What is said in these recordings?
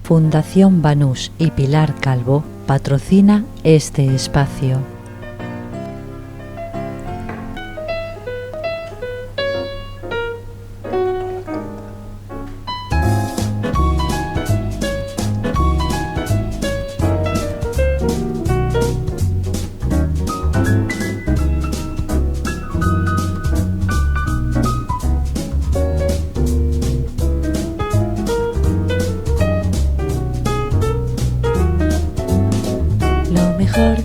Fundación Banús y Pilar Calvo patrocina este espacio.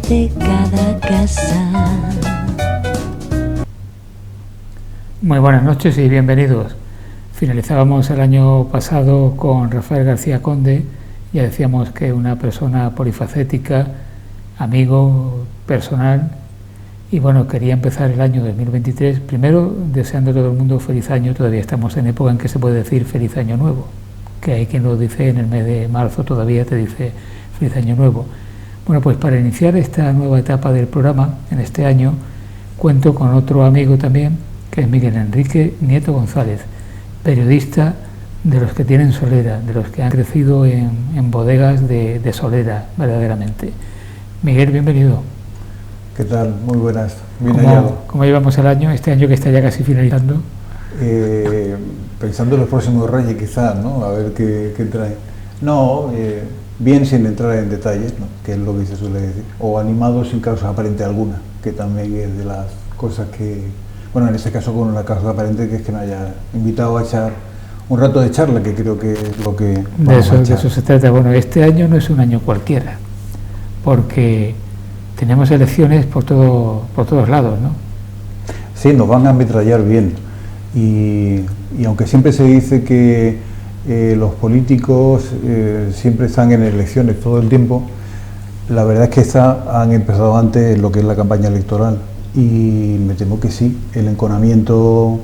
De cada casa. Muy buenas noches y bienvenidos. Finalizábamos el año pasado con Rafael García Conde. Ya decíamos que una persona polifacética, amigo personal, y bueno, quería empezar el año 2023 primero deseando a todo el mundo feliz año. Todavía estamos en época en que se puede decir feliz año nuevo, que hay quien lo dice en el mes de marzo, todavía te dice feliz año nuevo. Bueno, pues para iniciar esta nueva etapa del programa, en este año, cuento con otro amigo también, que es Miguel Enrique Nieto González, periodista de los que tienen solera, de los que han crecido en bodegas de solera, verdaderamente. Miguel, bienvenido. ¿Qué tal? Muy buenas. Bien hallado. ¿Cómo llevamos el año, este año que está ya casi finalizando? Pensando en los próximos reyes quizás, ¿no? A ver qué trae. No, bien sin entrar en detalles, ¿no? Que es lo que se suele decir, o animado sin causa aparente alguna, que también es de las cosas que, bueno, en este caso con una causa aparente, que es que me haya invitado a echar un rato de charla, que creo que es lo que de eso se trata. Bueno, este año no es un año cualquiera, porque tenemos elecciones por todos lados, ¿no? Sí, nos van a ametrallar bien, y aunque siempre se dice que los políticos siempre están en elecciones todo el tiempo, la verdad es que han empezado antes lo que es la campaña electoral, y me temo que sí, el enconamiento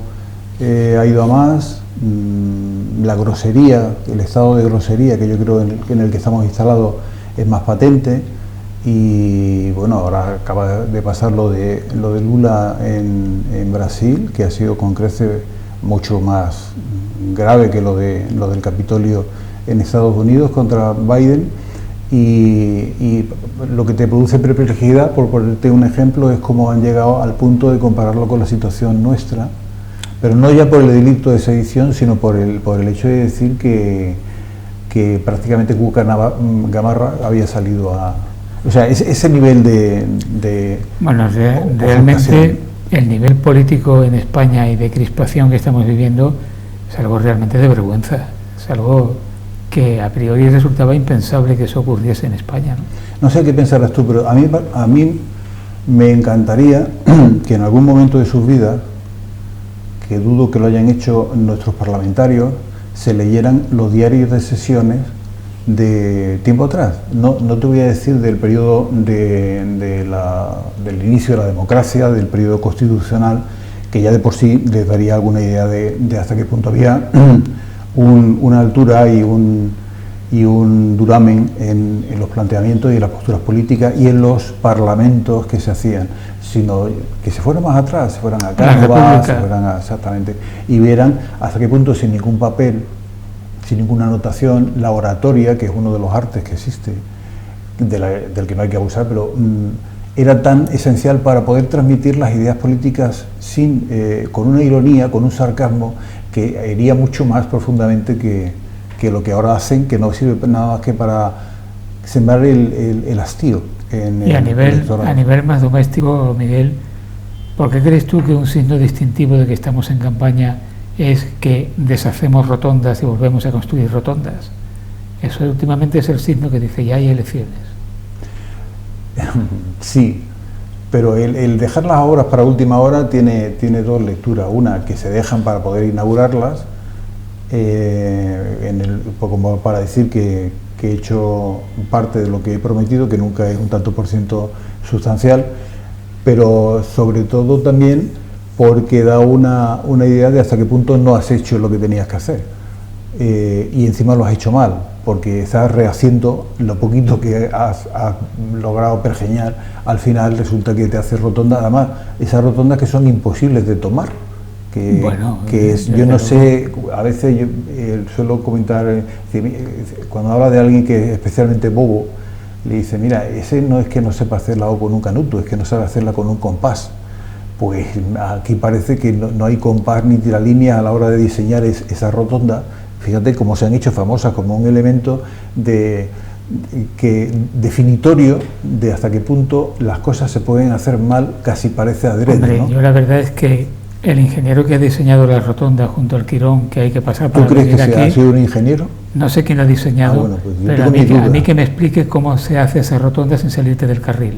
ha ido a más, la grosería, el estado de grosería que yo creo en el que estamos instalados es más patente, y bueno, ahora acaba de pasar lo de Lula en Brasil, que ha sido con creces mucho más grave que lo del Capitolio en Estados Unidos contra Biden, y lo que te produce perplejidad, por ponerte un ejemplo, es cómo han llegado al punto de compararlo con la situación nuestra, pero no ya por el delito de sedición, sino por el hecho de decir que prácticamente Cuca Gamarra había salido a... O sea, ese nivel de bueno, realmente el nivel político en España y de crispación que estamos viviendo es algo realmente de vergüenza, es algo que a priori resultaba impensable que eso ocurriese en España, ¿no? No sé qué pensarás tú, pero a mí me encantaría que en algún momento de sus vidas, que dudo que lo hayan hecho nuestros parlamentarios, se leyeran los diarios de sesiones de tiempo atrás. No te voy a decir del periodo del inicio de la democracia, del periodo constitucional, que ya de por sí les daría alguna idea de hasta qué punto había una altura y un duramen en los planteamientos y en las posturas políticas y en los parlamentos que se hacían, sino que se fueran más atrás, se fueran a Cánovas, se fueran exactamente, y vieran hasta qué punto, sin ningún papel, sin ninguna anotación, la oratoria, que es uno de los artes que existe, del que no hay que abusar, pero era tan esencial para poder transmitir las ideas políticas con una ironía, con un sarcasmo que iría mucho más profundamente que lo que ahora hacen, que no sirve nada más que para sembrar el hastío. Y a nivel más doméstico, Miguel, ¿por qué crees tú que un signo distintivo de que estamos en campaña es que deshacemos rotondas y volvemos a construir rotondas? Eso últimamente es el signo que dice ya hay elecciones. Sí, pero el dejar las obras para última hora tiene dos lecturas. Una, que se dejan para poder inaugurarlas, como para decir que he hecho parte de lo que he prometido, que nunca es un tanto por ciento sustancial, pero sobre todo también porque da una idea de hasta qué punto no has hecho lo que tenías que hacer, y encima lo has hecho mal, porque estás rehaciendo lo poquito que has logrado pergeñar. Al final resulta que te haces rotondas, además esas rotondas que son imposibles de tomar, yo no sé, a veces yo suelo comentar, cuando habla de alguien que es especialmente bobo, le dice, mira, ese no es que no sepa hacer la O con un canuto, es que no sabe hacerla con un compás. Pues aquí parece que no hay compás ni tiralíneas a la hora de diseñar esa rotonda. Fíjate cómo se han hecho famosas como un elemento definitorio de hasta qué punto las cosas se pueden hacer mal, casi parece adrede. Hombre, ¿no? Yo la verdad es que el ingeniero que ha diseñado la rotonda junto al Quirón que hay que pasar para ¿Tú crees que aquí, ha sido un ingeniero? No sé quién lo ha diseñado, Bueno, pues pero a mí que me explique cómo se hace esa rotonda sin salirte del carril.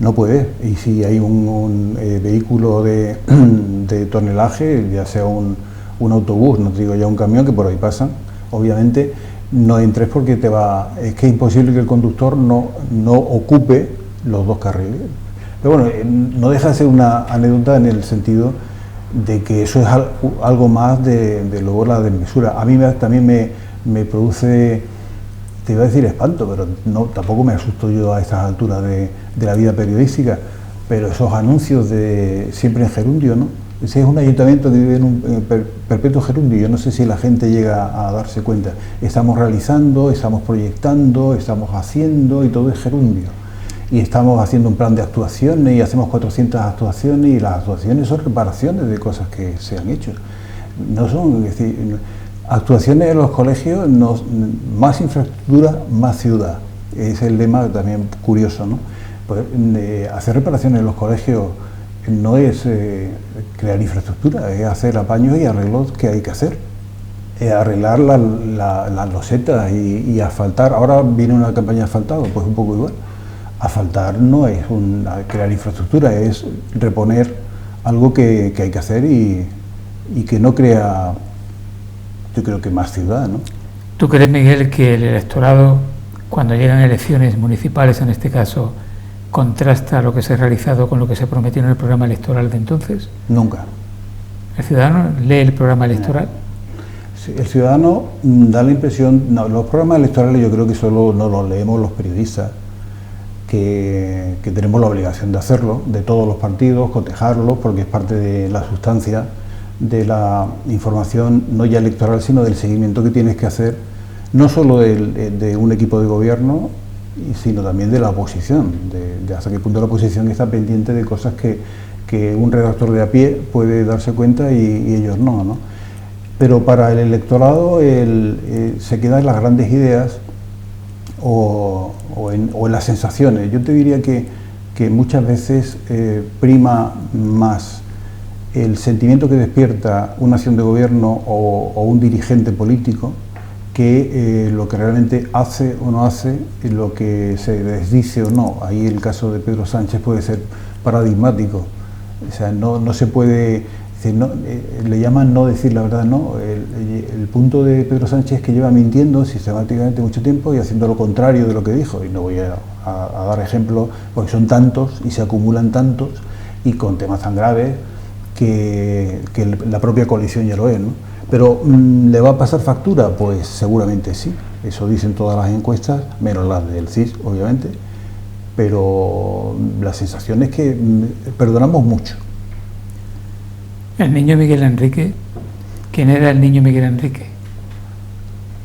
No puede, y si hay un vehículo de tonelaje, ya sea un autobús, no te digo ya un camión, que por ahí pasan, obviamente no entres porque es que es imposible que el conductor no ocupe los dos carriles. Pero bueno, no deja de ser una anécdota en el sentido de que eso es algo más de luego la desmesura. A mí también me produce, te iba a decir espanto, pero tampoco me asusto yo a estas alturas de la vida periodística, pero esos anuncios de siempre en gerundio, ¿no? Ese es un ayuntamiento que vive en un perpetuo gerundio. Yo no sé si la gente llega a darse cuenta. Estamos realizando, estamos proyectando, estamos haciendo, y todo es gerundio. Y estamos haciendo un plan de actuaciones y hacemos 400 actuaciones, y las actuaciones son reparaciones de cosas que se han hecho. No son, es decir, actuaciones en los colegios, más infraestructura, más ciudad. Es el lema también curioso, ¿no? Pues, hacer reparaciones en los colegios no es crear infraestructura, es hacer apaños y arreglos que hay que hacer. Arreglar las losetas y asfaltar. Ahora viene una campaña de asfaltado, pues un poco igual. Asfaltar no es crear infraestructura, es reponer algo que hay que hacer y que no crea, yo creo que más ciudad, ¿no? ¿Tú crees, Miguel, que el electorado, cuando llegan elecciones municipales en este caso, contrasta lo que se ha realizado con lo que se prometió en el programa electoral de entonces? Nunca. ¿El ciudadano lee el programa electoral? Sí, el ciudadano da la impresión, los programas electorales yo creo que solo no los leemos los periodistas, que tenemos la obligación de hacerlo, de todos los partidos, cotejarlos, porque es parte de la sustancia de la información, no ya electoral, sino del seguimiento que tienes que hacer, no solo de un equipo de gobierno, sino también de la oposición, de hasta qué punto la oposición está pendiente de cosas que un redactor de a pie puede darse cuenta y ellos no. Pero para el electorado se quedan en las grandes ideas o en las sensaciones. Yo te diría que muchas veces prima más el sentimiento que despierta una acción de gobierno o un dirigente político que lo que realmente hace o no hace, lo que se desdice o no. Ahí el caso de Pedro Sánchez puede ser paradigmático. O sea, no se puede decir, le llaman no decir la verdad, no. El punto de Pedro Sánchez es que lleva mintiendo sistemáticamente mucho tiempo y haciendo lo contrario de lo que dijo. Y no voy a dar ejemplos porque son tantos y se acumulan tantos y con temas tan graves que la propia coalición ya lo es, ¿no? Pero ¿le va a pasar factura? Pues seguramente sí, eso dicen todas las encuestas, menos las del CIS, obviamente, pero la sensación es que perdonamos mucho. ¿El niño Miguel Enrique? ¿Quién era el niño Miguel Enrique?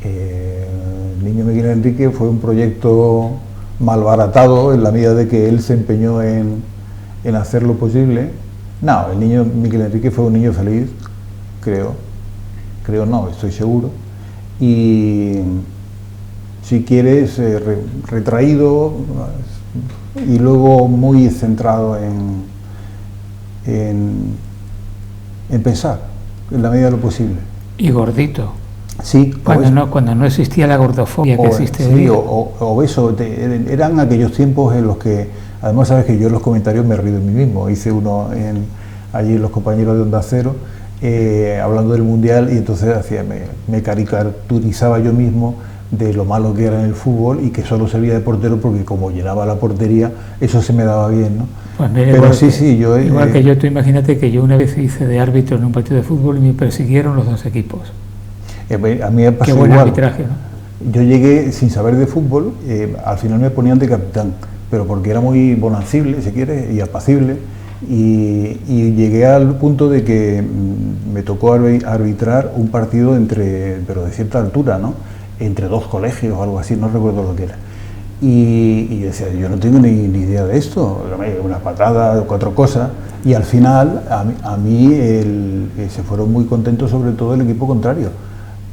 El niño Miguel Enrique fue un proyecto malbaratado en la medida de que él se empeñó en hacer lo posible. No, el niño Miguel Enrique fue un niño feliz, no, estoy seguro, y si quieres retraído y luego muy centrado en pensar en la medida de lo posible. Y gordito. Sí, cuando no existía la gordofobia que existe hoy. Sí, obeso. Eran aquellos tiempos en los que, además sabes que yo en los comentarios me río de mí mismo. Hice uno allí en los compañeros de Onda Cero, hablando del Mundial, y entonces me caricaturizaba yo mismo de lo malo que era en el fútbol y que solo servía de portero porque como llenaba la portería, eso se me daba bien, ¿no? Pues mira, pero yo... Igual que yo, tú imagínate que yo una vez hice de árbitro en un partido de fútbol y me persiguieron los dos equipos. A mí me pasó Qué buen igual. arbitraje, ¿no? Yo llegué sin saber de fútbol, al final me ponían de capitán, pero porque era muy bonancible, si quieres, y apacible, Y llegué al punto de que me tocó arbitrar un partido pero de cierta altura, ¿no? Entre dos colegios o algo así, no recuerdo lo que era. Y yo decía, yo no tengo ni idea de esto, una patada, 4 cosas, y al final a mí se fueron muy contentos, sobre todo el equipo contrario,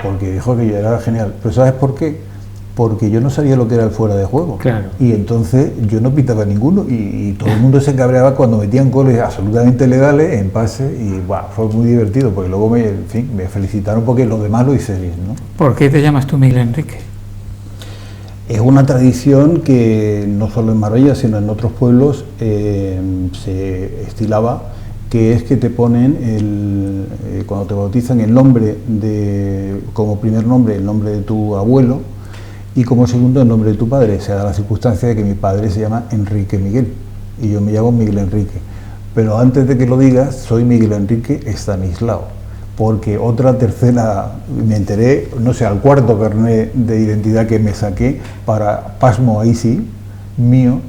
porque dijo que yo era genial. Pero ¿sabes por qué? Porque yo no sabía lo que era el fuera de juego. Claro. Y entonces yo no pitaba ninguno y todo el mundo se cabreaba cuando metían goles absolutamente legales en pase y fue muy divertido, porque luego me felicitaron porque los demás lo hice bien, ¿no? ¿Por qué te llamas tú Miguel Enrique? Es una tradición que no solo en Marbella, sino en otros pueblos se estilaba, que es que te ponen cuando te bautizan el nombre como primer nombre, el nombre de tu abuelo, y como segundo el nombre de tu padre. Se da la circunstancia de que mi padre se llama Enrique Miguel y yo me llamo Miguel Enrique, pero antes de que lo digas soy Miguel Enrique Estanislao, porque tercera, me enteré, no sé, al 4.º carnet de identidad que me saqué, para pasmo ahí sí, mío,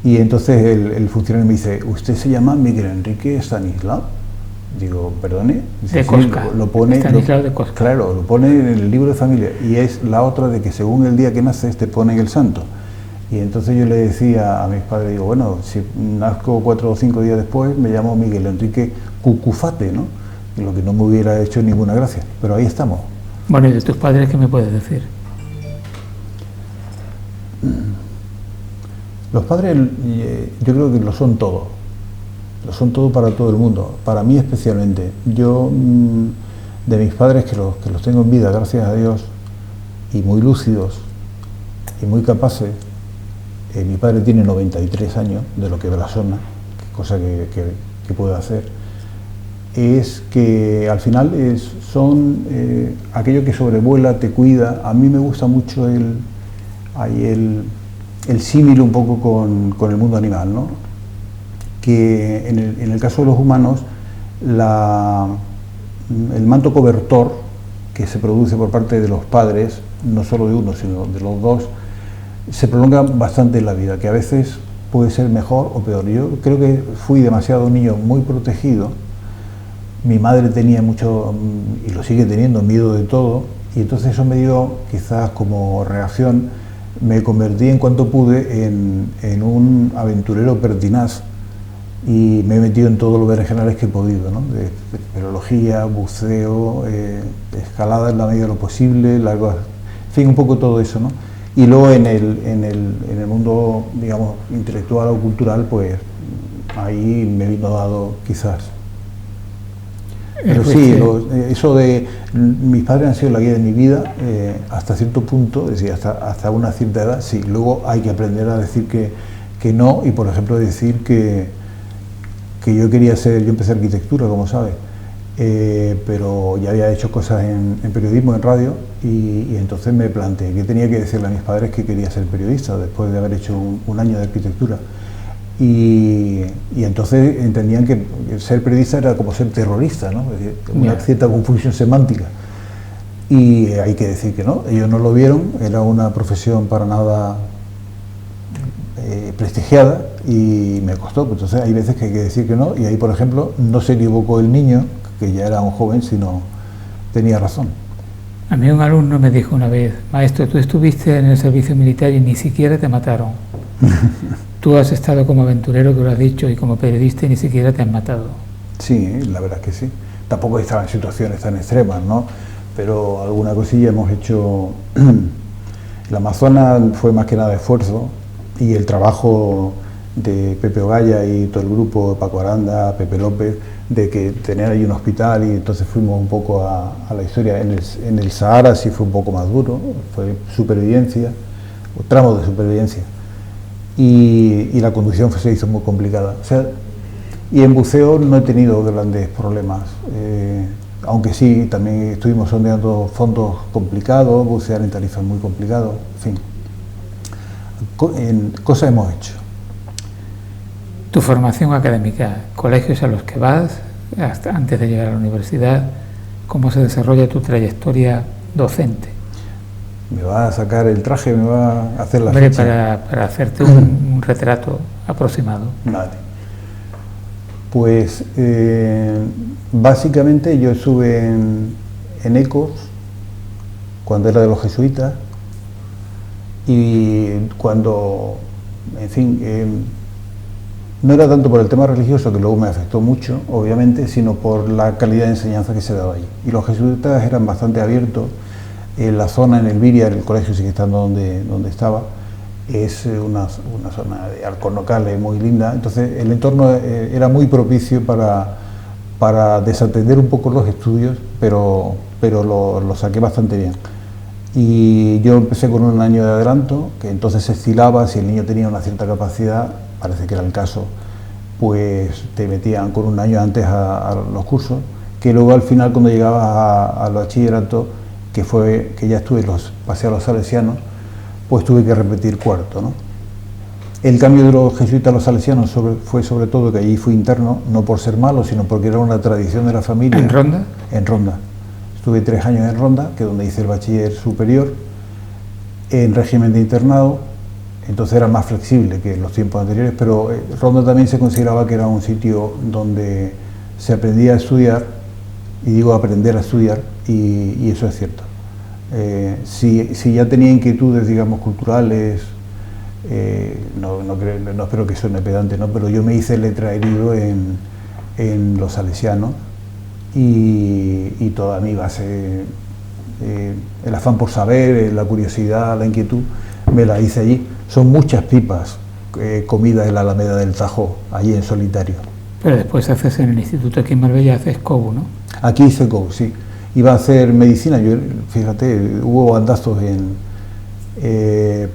y entonces el funcionario me dice, ¿usted se llama Miguel Enrique Estanislao? Digo, perdone. Dice, de Cosca. Lo pone, Estanislao de Cosca. Claro, lo pone en el libro de familia, y es la otra de que según el día que naces te ponen el santo. Y entonces yo le decía a mis padres, digo, bueno, si nazco 4 o 5 días después, me llamo Miguel Enrique Cucufate, ¿no? Lo que no me hubiera hecho ninguna gracia, pero ahí estamos. Bueno, ¿y de tus padres qué me puedes decir? Los padres yo creo que lo son todo para todo el mundo, para mí especialmente. Yo, de mis padres, que los tengo en vida, gracias a Dios, y muy lúcidos y muy capaces, mi padre tiene 93 años, de lo que blasona, cosa que puede hacer, es que al final son aquello que sobrevuela, te cuida. A mí me gusta mucho el símil un poco con el mundo animal, ¿no? Que en el caso de los humanos, el manto cobertor que se produce por parte de los padres, no solo de uno, sino de los dos, se prolonga bastante en la vida, que a veces puede ser mejor o peor. Yo creo que fui demasiado niño muy protegido. Mi madre tenía mucho, y lo sigue teniendo, miedo de todo, y entonces eso me dio, quizás como reacción, me convertí en cuanto pude en un aventurero pertinaz, y me he metido en todos los berenjenales que he podido, ¿no? De espeleología, buceo, escalada en la medida de lo posible, en fin, un poco todo eso, ¿no? Y luego en el mundo, digamos, intelectual o cultural, pues ahí me vino dado quizás. Pero sí, eso de mis padres han sido la guía de mi vida hasta cierto punto, es decir, hasta una cierta edad, sí. Luego hay que aprender a decir que no, y por ejemplo decir que yo empecé arquitectura, como sabes, pero ya había hecho cosas en periodismo, en radio, y entonces me planteé que tenía que decirle a mis padres que quería ser periodista después de haber hecho un año de arquitectura. Y entonces entendían que ser periodista era como ser terrorista, ¿no? Es decir, una cierta confusión semántica. Y hay que decir que no, ellos no lo vieron, era una profesión para nada prestigiada y me costó. Entonces hay veces que hay que decir que no, y ahí, por ejemplo, no se equivocó el niño, que ya era un joven, sino tenía razón. A mí un alumno me dijo una vez, maestro, tú estuviste en el servicio militar y ni siquiera te mataron. Tú has estado como aventurero, que lo has dicho, y como periodista y ni siquiera te han matado. Sí, la verdad es que sí. Tampoco estaba en situaciones tan extremas, ¿no? Pero alguna cosilla hemos hecho. El Amazonas fue más que nada esfuerzo, y el trabajo de Pepe Ogaya y todo el grupo, Paco Aranda, Pepe López, de que tener ahí un hospital, y entonces fuimos un poco a la historia. En el Sahara sí fue un poco más duro, fue supervivencia, o tramos de supervivencia. Y la conducción se hizo muy complicada. O sea, y en buceo no he tenido grandes problemas, aunque sí, también estuvimos sondeando fondos complicados, bucear en Tarifa es muy complicado, en fin. Cosas hemos hecho. Tu formación académica, colegios a los que vas, hasta antes de llegar a la universidad, ¿cómo se desarrolla tu trayectoria docente? ¿Me va a sacar el traje? ¿Me va a hacer la ficha? Para hacerte un retrato aproximado. Vale. Pues básicamente yo estuve en ECOS cuando era de los jesuitas, y cuando, en fin, no era tanto por el tema religioso, que luego me afectó mucho, obviamente, sino por la calidad de enseñanza que se daba allí. Y los jesuitas eran bastante abiertos. En la zona, en Elviria, el colegio sigue estando donde estaba, es una zona de alcornocales muy linda, entonces el entorno era muy propicio para desatender un poco los estudios, pero lo saqué bastante bien. Y yo empecé con un año de adelanto, que entonces se estilaba, si el niño tenía una cierta capacidad, parece que era el caso, pues te metían con un año antes a los cursos, que luego al final cuando llegabas al bachillerato, que ya pasé a los salesianos, pues tuve que repetir cuarto, ¿no? El cambio de los jesuitas a los salesianos fue sobre todo que allí fui interno, no por ser malo, sino porque era una tradición de la familia. ¿En Ronda? En Ronda. Estuve 3 años en Ronda, que es donde hice el bachiller superior, en régimen de internado, entonces era más flexible que en los tiempos anteriores, pero Ronda también se consideraba que era un sitio donde se aprendía a estudiar, y digo aprender a estudiar, y eso es cierto. Si ya tenía inquietudes, digamos, culturales, no espero que suene pedante, ¿no? Pero yo me hice letra herido en los salesianos, y toda mi base, el afán por saber, la curiosidad, la inquietud, me la hice allí. Son muchas pipas comidas en la Alameda del Tajo, allí en solitario. Pero después haces en el instituto aquí en Marbella, haces COU, ¿no? Aquí hice COU, sí. Iba a hacer medicina, yo, fíjate, hubo bandazos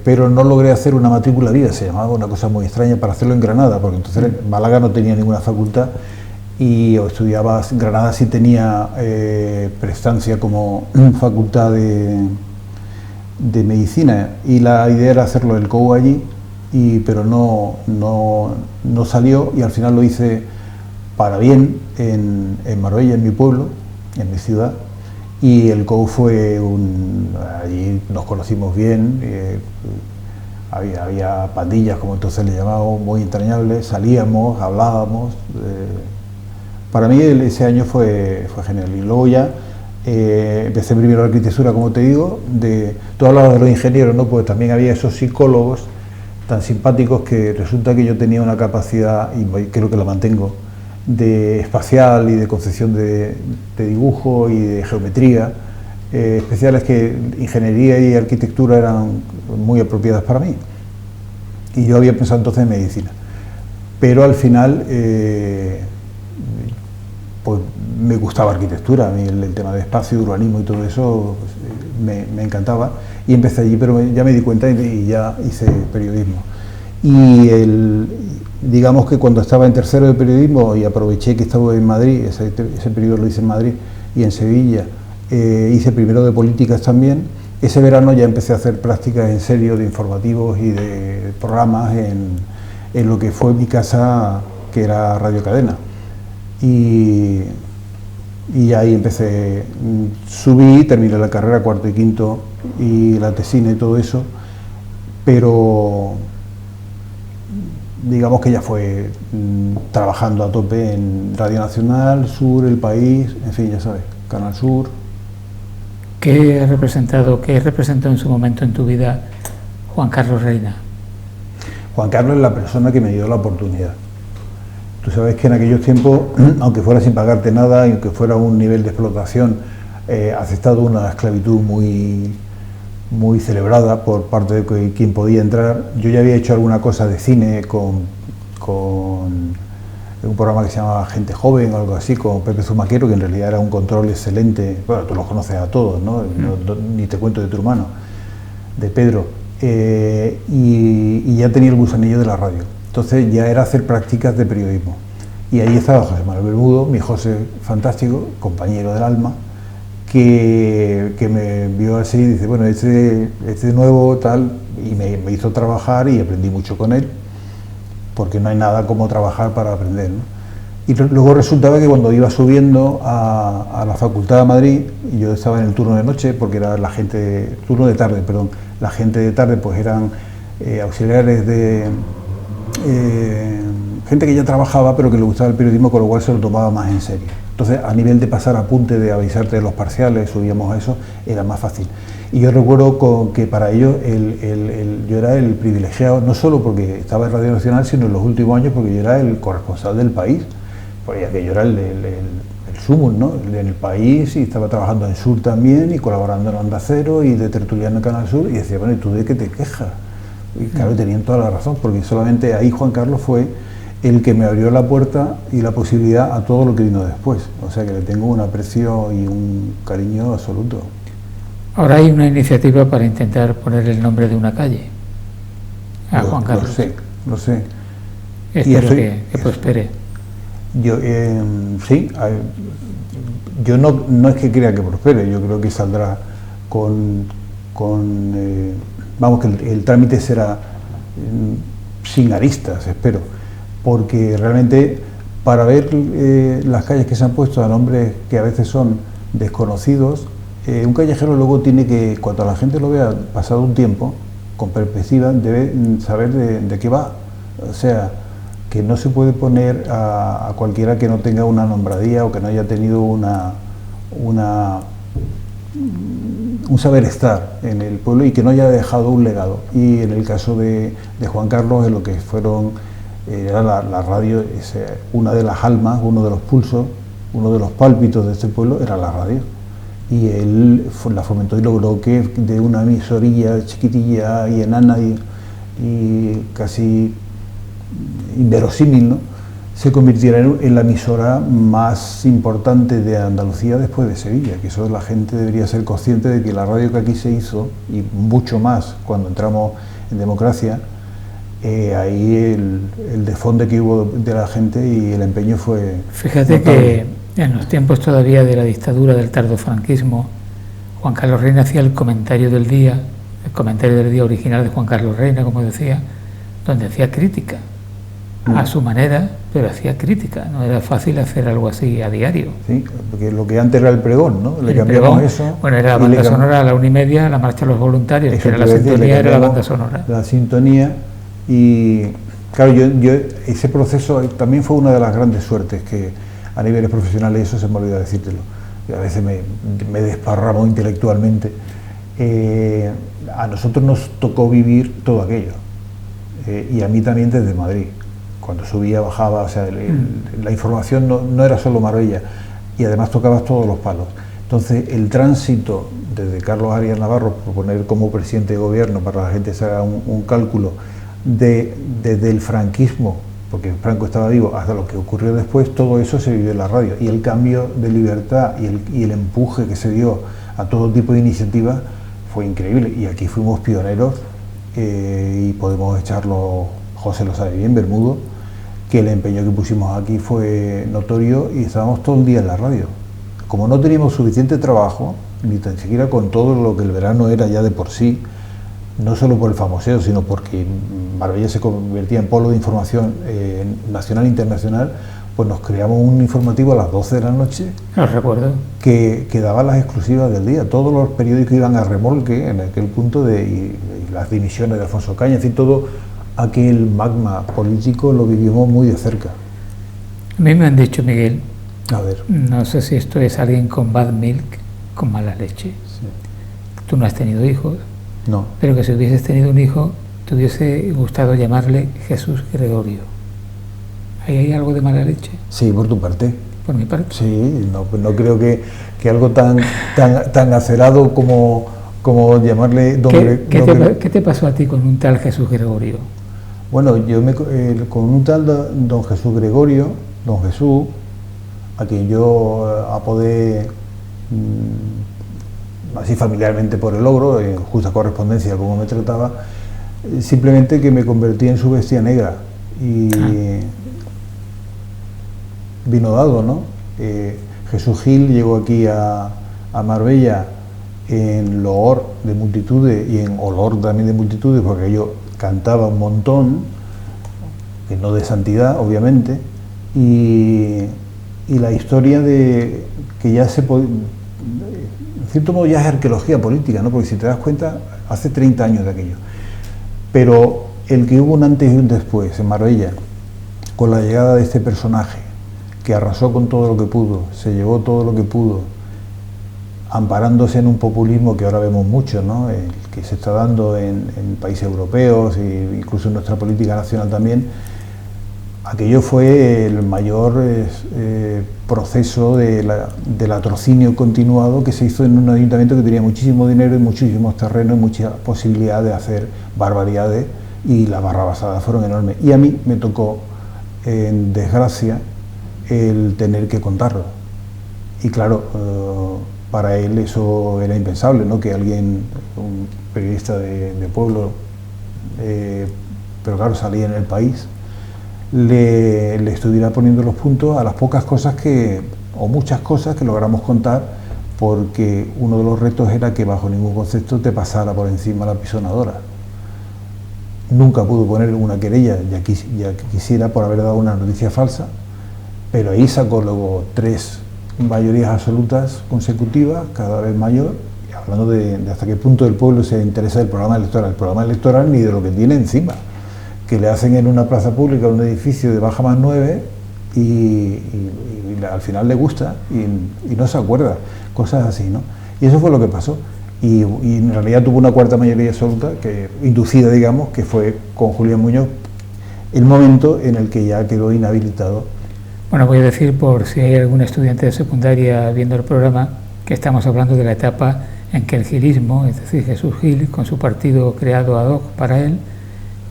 pero no logré hacer una matrícula viva, se llamaba, una cosa muy extraña, para hacerlo en Granada, porque entonces Málaga no tenía ninguna facultad, y estudiaba, Granada sí tenía prestancia como facultad de medicina, y la idea era hacerlo el COU allí, pero no salió, y al final lo hice para bien en Marbella, en mi pueblo, en mi ciudad, y el COU fue allí nos conocimos bien, había pandillas, como entonces le llamábamos, muy entrañables, salíamos, hablábamos. Para mí ese año fue genial, y luego ya empecé primero la arquitectura, como te digo. Tú hablabas de los ingenieros, ¿no? Pues también había esos psicólogos tan simpáticos, que resulta que yo tenía una capacidad, y creo que la mantengo, de espacial y de concepción de dibujo y de geometría especiales, que ingeniería y arquitectura eran muy apropiadas para mí, y yo había pensado entonces en medicina, pero al final pues me gustaba arquitectura, a mí el tema de espacio, urbanismo y todo eso, pues, me encantaba, y empecé allí, pero ya me di cuenta y ya hice periodismo. Y digamos que cuando estaba en tercero de periodismo, y aproveché que estaba en Madrid, ese periodo lo hice en Madrid y en Sevilla, hice primero de políticas también. Ese verano ya empecé a hacer prácticas en serio de informativos y de programas en lo que fue mi casa, que era Radio Cadena, y ahí empecé, subí, terminé la carrera, cuarto y quinto, y la tesina y todo eso, pero digamos que ya fue trabajando a tope en Radio Nacional, Sur, El País, en fin, ya sabes, Canal Sur. ¿Qué representó en su momento en tu vida Juan Carlos Reina? Juan Carlos es la persona que me dio la oportunidad. Tú sabes que en aquellos tiempos, aunque fuera sin pagarte nada, y aunque fuera un nivel de explotación, aceptado una esclavitud muy celebrada por parte de quien podía entrar. Yo ya había hecho alguna cosa de cine con un programa que se llamaba Gente Joven o algo así, con Pepe Zumaquero, que en realidad era un control excelente. Bueno, tú los conoces a todos, ¿no? Ni te cuento de tu hermano, de Pedro. Y ya tenía el gusanillo de la radio. Entonces ya era hacer prácticas de periodismo. Y ahí estaba José Manuel Bermudo, mi José fantástico, compañero del alma, que me vio así y dice, bueno, este nuevo tal, y me hizo trabajar, y aprendí mucho con él, porque no hay nada como trabajar para aprender, ¿no? Y luego resultaba que cuando iba subiendo a la Facultad de Madrid, y yo estaba en el turno de noche, porque era turno de tarde, perdón, la gente de tarde pues eran auxiliares de gente que ya trabajaba pero que le gustaba el periodismo, con lo cual se lo tomaba más en serio. Entonces, a nivel de pasar apunte, de avisarte de los parciales, subíamos a eso, era más fácil. Y yo recuerdo que para ellos yo era el privilegiado, no solo porque estaba en Radio Nacional, sino en los últimos años porque yo era el corresponsal del País, porque yo era el sumum, ¿no? En el País, y estaba trabajando en Sur también, y colaborando en Onda Cero, y de tertuliano en Canal Sur, y decía, bueno, ¿y tú de qué te quejas? Y claro, tenían toda la razón, porque solamente ahí Juan Carlos fue el que me abrió la puerta y la posibilidad a todo lo que vino después. O sea que le tengo un aprecio y un cariño absoluto. Ahora hay una iniciativa para intentar poner el nombre de una calle a Juan Carlos. Lo sé. Espero que prospere. Yo, sí, yo no es que crea que prospere, yo creo que saldrá vamos, que el trámite será sin aristas, espero, porque realmente para ver las calles que se han puesto a nombres que a veces son desconocidos, un callejero luego tiene que, cuando la gente lo vea pasado un tiempo, con perspectiva, debe saber de qué va. O sea, que no se puede poner a cualquiera que no tenga una nombradía o que no haya tenido un saber estar en el pueblo y que no haya dejado un legado. Y en el caso de Juan Carlos, en lo que fueron, era la radio, una de las almas, uno de los pulsos, uno de los pálpitos de este pueblo era la radio. Y él la fomentó y logró que de una emisorilla chiquitilla y enana y casi inverosímil, ¿no?, se convirtiera en la emisora más importante de Andalucía después de Sevilla, que eso la gente debería ser consciente de que la radio que aquí se hizo, y mucho más cuando entramos en democracia, ahí el desfonde que hubo de la gente y el empeño fue... Fíjate notable. Que en los tiempos todavía de la dictadura del tardofranquismo, Juan Carlos Reina hacía el comentario del día original de Juan Carlos Reina, como decía, donde hacía crítica a su manera, pero hacía crítica. No era fácil hacer algo así a diario. Sí, porque lo que antes era el pregón, ¿no? Le cambiamos pregón, eso. Bueno, era la banda sonora a la 1:30, la marcha de los voluntarios, que era la sintonía, era la banda sonora. La sintonía, y claro, yo ese proceso también fue una de las grandes suertes que a niveles profesionales, eso se me olvidó decírtelo, y a veces me desparramo intelectualmente. A nosotros nos tocó vivir todo aquello, y a mí también desde Madrid. Cuando subía, bajaba, o sea, la información no era solo Marbella, y además tocabas todos los palos. Entonces, el tránsito desde Carlos Arias Navarro, por poner como presidente de gobierno, para la gente se haga un cálculo, desde el franquismo, porque Franco estaba vivo, hasta lo que ocurrió después, todo eso se vivió en la radio. Y el cambio de libertad y el empuje que se dio a todo tipo de iniciativas fue increíble. Y aquí fuimos pioneros, y podemos echarlo, José lo sabe bien, Bermudo, que el empeño que pusimos aquí fue notorio y estábamos todo el día en la radio. Como no teníamos suficiente trabajo, ni tan siquiera con todo lo que el verano era ya de por sí, no solo por el famoseo, sino porque Marbella se convertía en polo de información nacional e internacional, pues nos creamos un informativo a las 12 de la noche. Lo recuerdo. Que daba las exclusivas del día. Todos los periódicos iban a remolque en aquel punto y las dimisiones de Alfonso Cañas, en fin, todo aquel magma político lo vivimos muy de cerca. A mí me han dicho, Miguel, a ver, no sé si esto es alguien con bad milk, con mala leche. Sí. Tú no has tenido hijos, no, pero que si hubieses tenido un hijo, te hubiese gustado llamarle Jesús Gregorio. ¿Ahí hay algo de mala leche? Sí, por tu parte. Por mi parte. Sí, no creo que algo tan acerado como llamarle ¿Qué te pasó a ti con un tal Jesús Gregorio? Bueno, yo con un tal don Jesús Gregorio, don Jesús, a quien yo apodé así familiarmente por el logro, en justa correspondencia como me trataba, simplemente que me convertí en su bestia negra y vino dado, ¿no? Jesús Gil llegó aquí a Marbella en loor de multitudes y en olor también de multitudes, porque yo cantaba un montón, que no de santidad, obviamente, y la historia de que ya se puede, en cierto modo ya es arqueología política, ¿no? Porque si te das cuenta, hace 30 años de aquello. Pero el que hubo un antes y un después en Marbella, con la llegada de este personaje, que arrasó con todo lo que pudo, se llevó todo lo que pudo, amparándose en un populismo que ahora vemos mucho, ¿no? El que se está dando en países europeos e incluso en nuestra política nacional también. Aquello fue el mayor proceso del latrocinio continuado que se hizo en un ayuntamiento que tenía muchísimo dinero y muchísimos terrenos y mucha posibilidad de hacer barbaridades, y las barrabasadas fueron enormes. Y a mí me tocó, en desgracia, el tener que contarlo. Y claro, para él eso era impensable, ¿no? Que alguien, un periodista de pueblo, pero claro, salía en El País, le estuviera poniendo los puntos a las pocas cosas o muchas cosas que logramos contar, porque uno de los retos era que bajo ningún concepto te pasara por encima la pisonadora. Nunca pudo poner una querella, ya quisiera, por haber dado una noticia falsa, pero ahí sacó luego 3 mayorías absolutas consecutivas, cada vez mayor, y hablando de hasta qué punto el pueblo se interesa del programa electoral ni de lo que tiene encima, que le hacen en una plaza pública, un edificio de baja más 9, y al final le gusta y no se acuerda, cosas así, ¿no? Y eso fue lo que pasó, y en realidad tuvo una cuarta mayoría absoluta, inducida, digamos, que fue con Julián Muñoz, el momento en el que ya quedó inhabilitado. Bueno, voy a decir, por si hay algún estudiante de secundaria viendo el programa, que estamos hablando de la etapa en que el gilismo, es decir, Jesús Gil, con su partido creado ad hoc para él,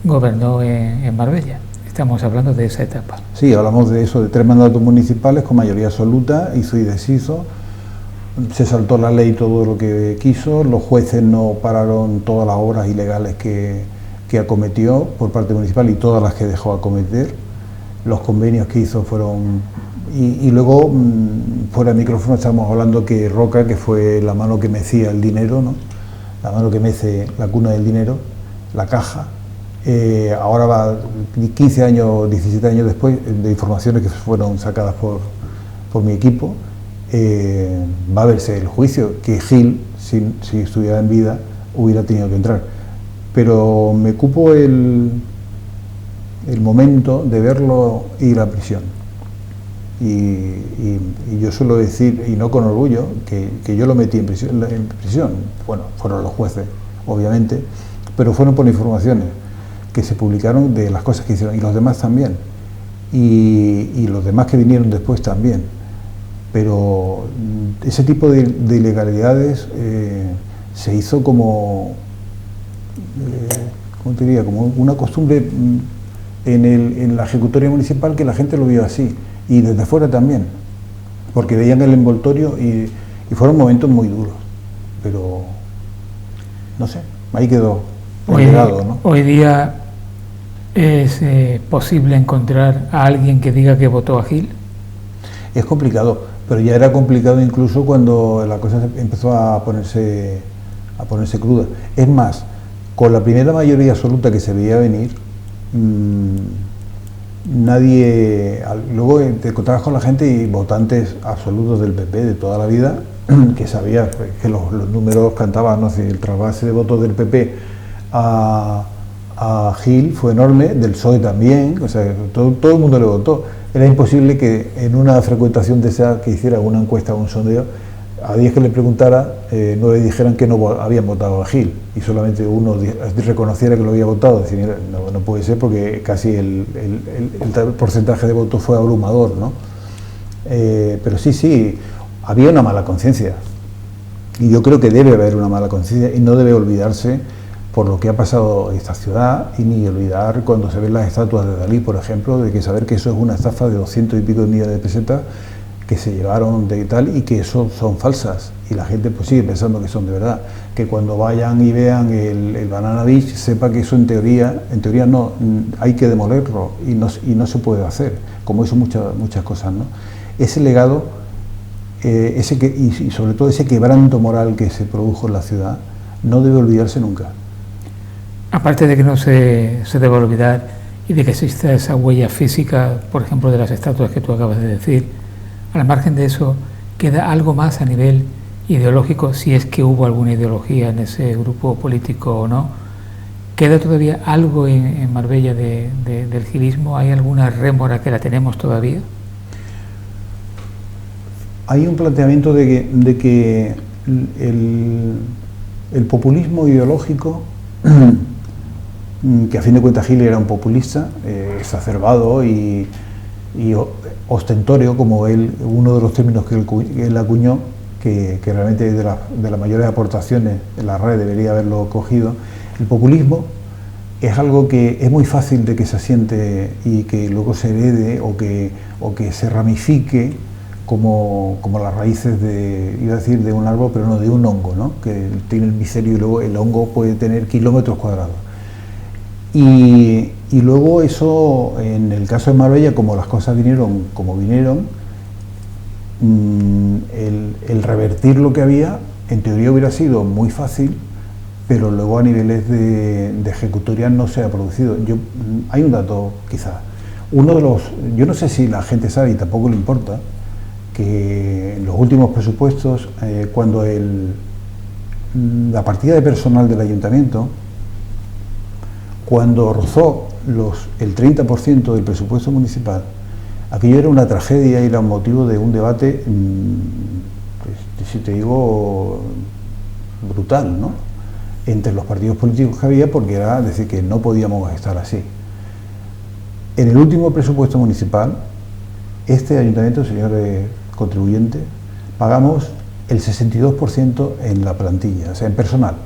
gobernó en Marbella. Estamos hablando de esa etapa. Sí, hablamos de eso, de 3 mandatos municipales con mayoría absoluta, hizo y deshizo, se saltó la ley todo lo que quiso, los jueces no pararon todas las obras ilegales que acometió por parte municipal y todas las que dejó acometer, los convenios que hizo fueron... Y luego, fuera de micrófono, estamos hablando que Roca, que fue la mano que mecía el dinero, ¿no? La mano que mece la cuna del dinero, la caja, ahora va 15 años, 17 años después, de informaciones que fueron sacadas por mi equipo, va a verse el juicio que Gil, si estuviera en vida, hubiera tenido que entrar. Pero me cupo el momento de verlo ir a prisión. Y yo suelo decir, y no con orgullo, que yo lo metí en prisión. Bueno, fueron los jueces, obviamente, pero fueron por informaciones que se publicaron de las cosas que hicieron, y los demás también, y los demás que vinieron después también. Pero ese tipo de ilegalidades se hizo como, ¿cómo te diría?, como una costumbre en la ejecutoria municipal, que la gente lo vio así, y desde fuera también, porque veían el envoltorio y fueron momentos muy duros, pero no sé, ahí quedó el legado, ¿no? Hoy día es posible encontrar a alguien que diga que votó a Gil. Es complicado, pero ya era complicado incluso cuando la cosa empezó a ponerse cruda. Es más, con la primera mayoría absoluta que se veía venir, nadie... Luego te encontrabas con la gente y votantes absolutos del PP de toda la vida, que sabías que los números cantaban, ¿no? Si el trasvase de votos del PP a Gil fue enorme, del PSOE también, o sea, todo el mundo le votó. Era imposible que en una frecuentación de esa, que hiciera una encuesta o un sondeo, a 10 que le preguntara, 9 dijeran que no habían votado a Gil, y solamente uno reconociera que lo había votado. Es decir, no puede ser, porque casi el porcentaje de votos fue abrumador, ¿no? Pero sí, había una mala conciencia, y yo creo que debe haber una mala conciencia, y no debe olvidarse por lo que ha pasado en esta ciudad, y ni olvidar cuando se ven las estatuas de Dalí, por ejemplo, de que saber que eso es una estafa de 200 y pico de millones de pesetas que se llevaron de tal, y que eso son falsas, y la gente pues sigue pensando que son de verdad, que cuando vayan y vean el Banana Beach sepa que eso en teoría no, hay que demolerlo, y no se puede hacer, como eso muchas cosas, ¿no? Ese legado, y sobre todo ese quebranto moral que se produjo en la ciudad, no debe olvidarse nunca. Aparte de que no se debe olvidar, y de que exista esa huella física, por ejemplo, de las estatuas que tú acabas de decir, al margen de eso, queda algo más a nivel ideológico, si es que hubo alguna ideología en ese grupo político o no, ¿Queda todavía algo en Marbella del gilismo? ¿Hay alguna rémora que la tenemos todavía? Hay un planteamiento de que el populismo ideológico, que a fin de cuentas Gil era un populista, exacerbado y ostentorio, como uno de los términos que él acuñó, que realmente de las mayores aportaciones en la red debería haberlo cogido. El populismo es algo que es muy fácil de que se asiente y que luego se herede o que se ramifique como las raíces iba a decir de un árbol, pero no, de un hongo, ¿no? Que tiene el micelio y luego el hongo puede tener kilómetros cuadrados. Y luego eso, en el caso de Marbella, como las cosas vinieron como vinieron, el revertir lo que había, en teoría hubiera sido muy fácil, pero luego a niveles de ejecutoria no se ha producido. Hay un dato, quizás. Yo no sé si la gente sabe, y tampoco le importa, que en los últimos presupuestos, cuando la partida de personal del ayuntamiento, cuando rozó el 30% del presupuesto municipal, aquello era una tragedia y era un motivo de un debate, si te digo, brutal, ¿no?, entre los partidos políticos que había, porque era decir que no podíamos estar así. En el último presupuesto municipal, este ayuntamiento, señores contribuyentes, pagamos el 62% en la plantilla, o sea, en personal,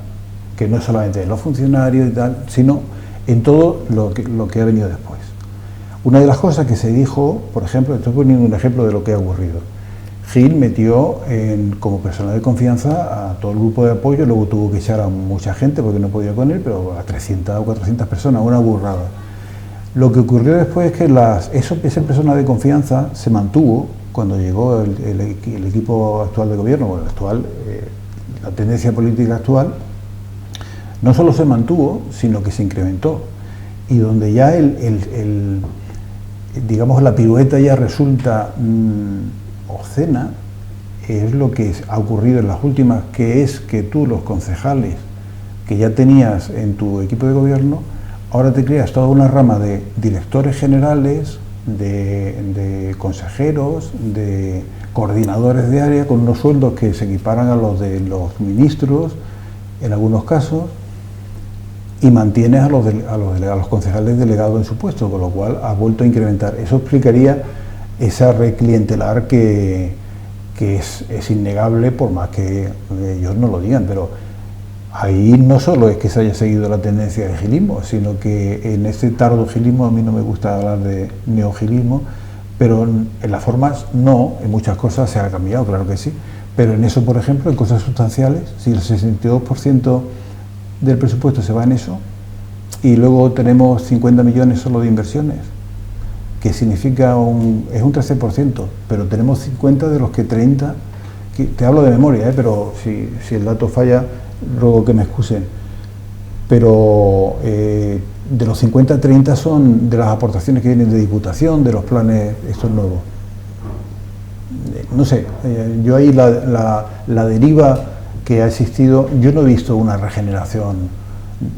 que no es solamente en los funcionarios y tal, sino en todo lo que ha venido después. Una de las cosas que se dijo, por ejemplo, estoy poniendo un ejemplo de lo que ha ocurrido. Gil metió como personal de confianza a todo el grupo de apoyo, luego tuvo que echar a mucha gente porque no podía con él, pero a 300 o 400 personas, una burrada. Lo que ocurrió después es que ese personal de confianza se mantuvo cuando llegó el equipo actual de gobierno, bueno, la tendencia política actual, no solo se mantuvo, sino que se incrementó. Y donde ya digamos, la pirueta ya resulta obscena, es lo que ha ocurrido en las últimas, que es que tú, los concejales que ya tenías en tu equipo de gobierno, ahora te creas toda una rama de directores generales, de consejeros, de coordinadores de área, con unos sueldos que se equiparan a los de los ministros, en algunos casos, y mantienes a los concejales delegados en su puesto, con lo cual has vuelto a incrementar. Eso explicaría esa red clientelar que es innegable, por más que ellos no lo digan, pero ahí no solo es que se haya seguido la tendencia del gilismo, sino que en este tardo gilismo, a mí no me gusta hablar de neogilismo, pero en las formas no, en muchas cosas se ha cambiado, claro que sí, pero en eso, por ejemplo, en cosas sustanciales, si el 62% del presupuesto se va en eso, y luego tenemos 50 millones solo de inversiones, que significa es un 13%, pero tenemos 50 de los que 30, te hablo de memoria, pero si el dato falla, ruego que me excusen, pero de los 50, 30 son de las aportaciones que vienen de Diputación, de los planes estos nuevos. No sé, yo ahí la deriva que ha existido, yo no he visto una regeneración,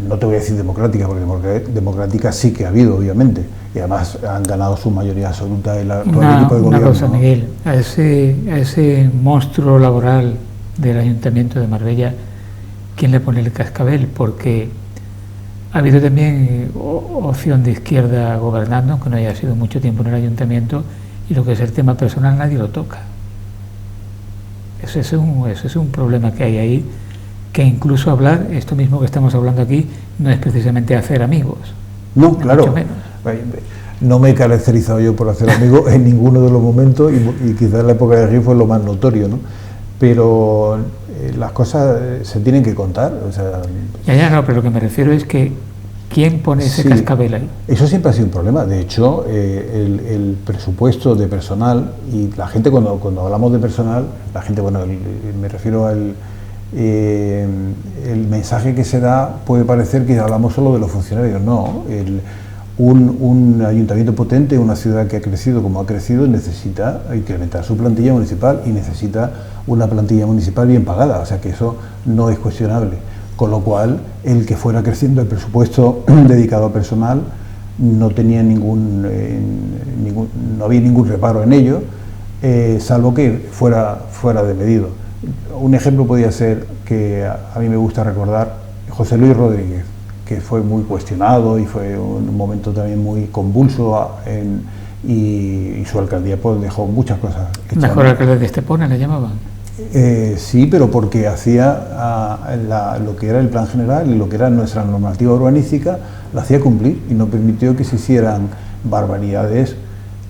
no te voy a decir democrática, porque democrática sí que ha habido, obviamente, y además han ganado su mayoría absoluta el actual equipo de gobierno. Una cosa, ¿no? Miguel, a ese monstruo laboral del Ayuntamiento de Marbella, ¿quién le pone el cascabel? Porque ha habido también opción de izquierda gobernando, aunque no haya sido mucho tiempo en el Ayuntamiento, y lo que es el tema personal nadie lo toca. Ese es un problema que hay ahí, que incluso hablar, esto mismo que estamos hablando aquí, no es precisamente hacer amigos. No, claro. No me he caracterizado yo por hacer amigos en ninguno de los momentos, y quizás la época de Gil fue lo más notorio, ¿no? Pero las cosas se tienen que contar. O sea, ya, no, pero lo que me refiero es que ¿quién pone ese cascabel ahí? Eso siempre ha sido un problema. De hecho, el presupuesto de personal, y la gente cuando hablamos de personal, la gente, bueno, me refiero al el mensaje que se da puede parecer que hablamos solo de los funcionarios. No, un ayuntamiento potente, una ciudad que ha crecido como ha crecido, necesita incrementar su plantilla municipal y necesita una plantilla municipal bien pagada, o sea que eso no es cuestionable. con lo cual el que fuera creciendo el presupuesto dedicado a personal no tenía no había ningún reparo en ello, salvo que fuera de medido. Un ejemplo podría ser, que a mí me gusta recordar, José Luis Rodríguez, que fue muy cuestionado y fue un momento también muy convulso y su alcaldía pues dejó muchas cosas hechas. Mejor alcalde de Estepona le llamaban. Sí, pero porque hacía lo que era el plan general y lo que era nuestra normativa urbanística, lo hacía cumplir y no permitió que se hicieran barbaridades,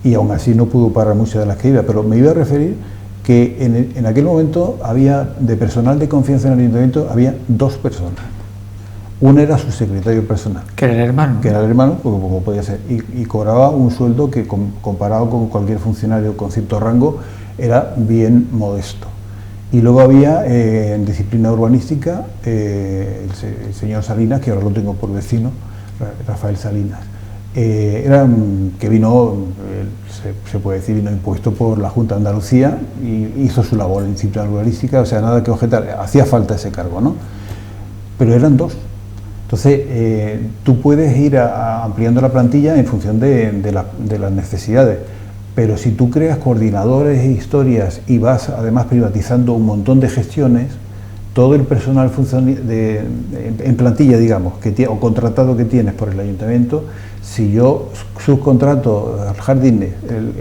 y aún así no pudo parar muchas de las que iba. Pero me iba a referir que en aquel momento había, de personal de confianza en el ayuntamiento, había 2 personas. Una era su secretario personal. Que era el hermano. Que era el hermano, porque como podía ser, y cobraba un sueldo que comparado con cualquier funcionario con cierto rango era bien modesto. Y luego había en disciplina urbanística el señor Salinas, que ahora lo tengo por vecino, Rafael Salinas. Que vino, se puede decir, vino impuesto por la Junta de Andalucía y hizo su labor en disciplina urbanística, o sea, nada que objetar, hacía falta ese cargo, ¿no? Pero eran 2. Entonces, tú puedes ir ampliando la plantilla en función de las necesidades. Pero si tú creas coordinadores e historias y vas además privatizando un montón de gestiones, todo el personal en plantilla, digamos, o contratado que tienes por el ayuntamiento, si yo subcontrato jardines,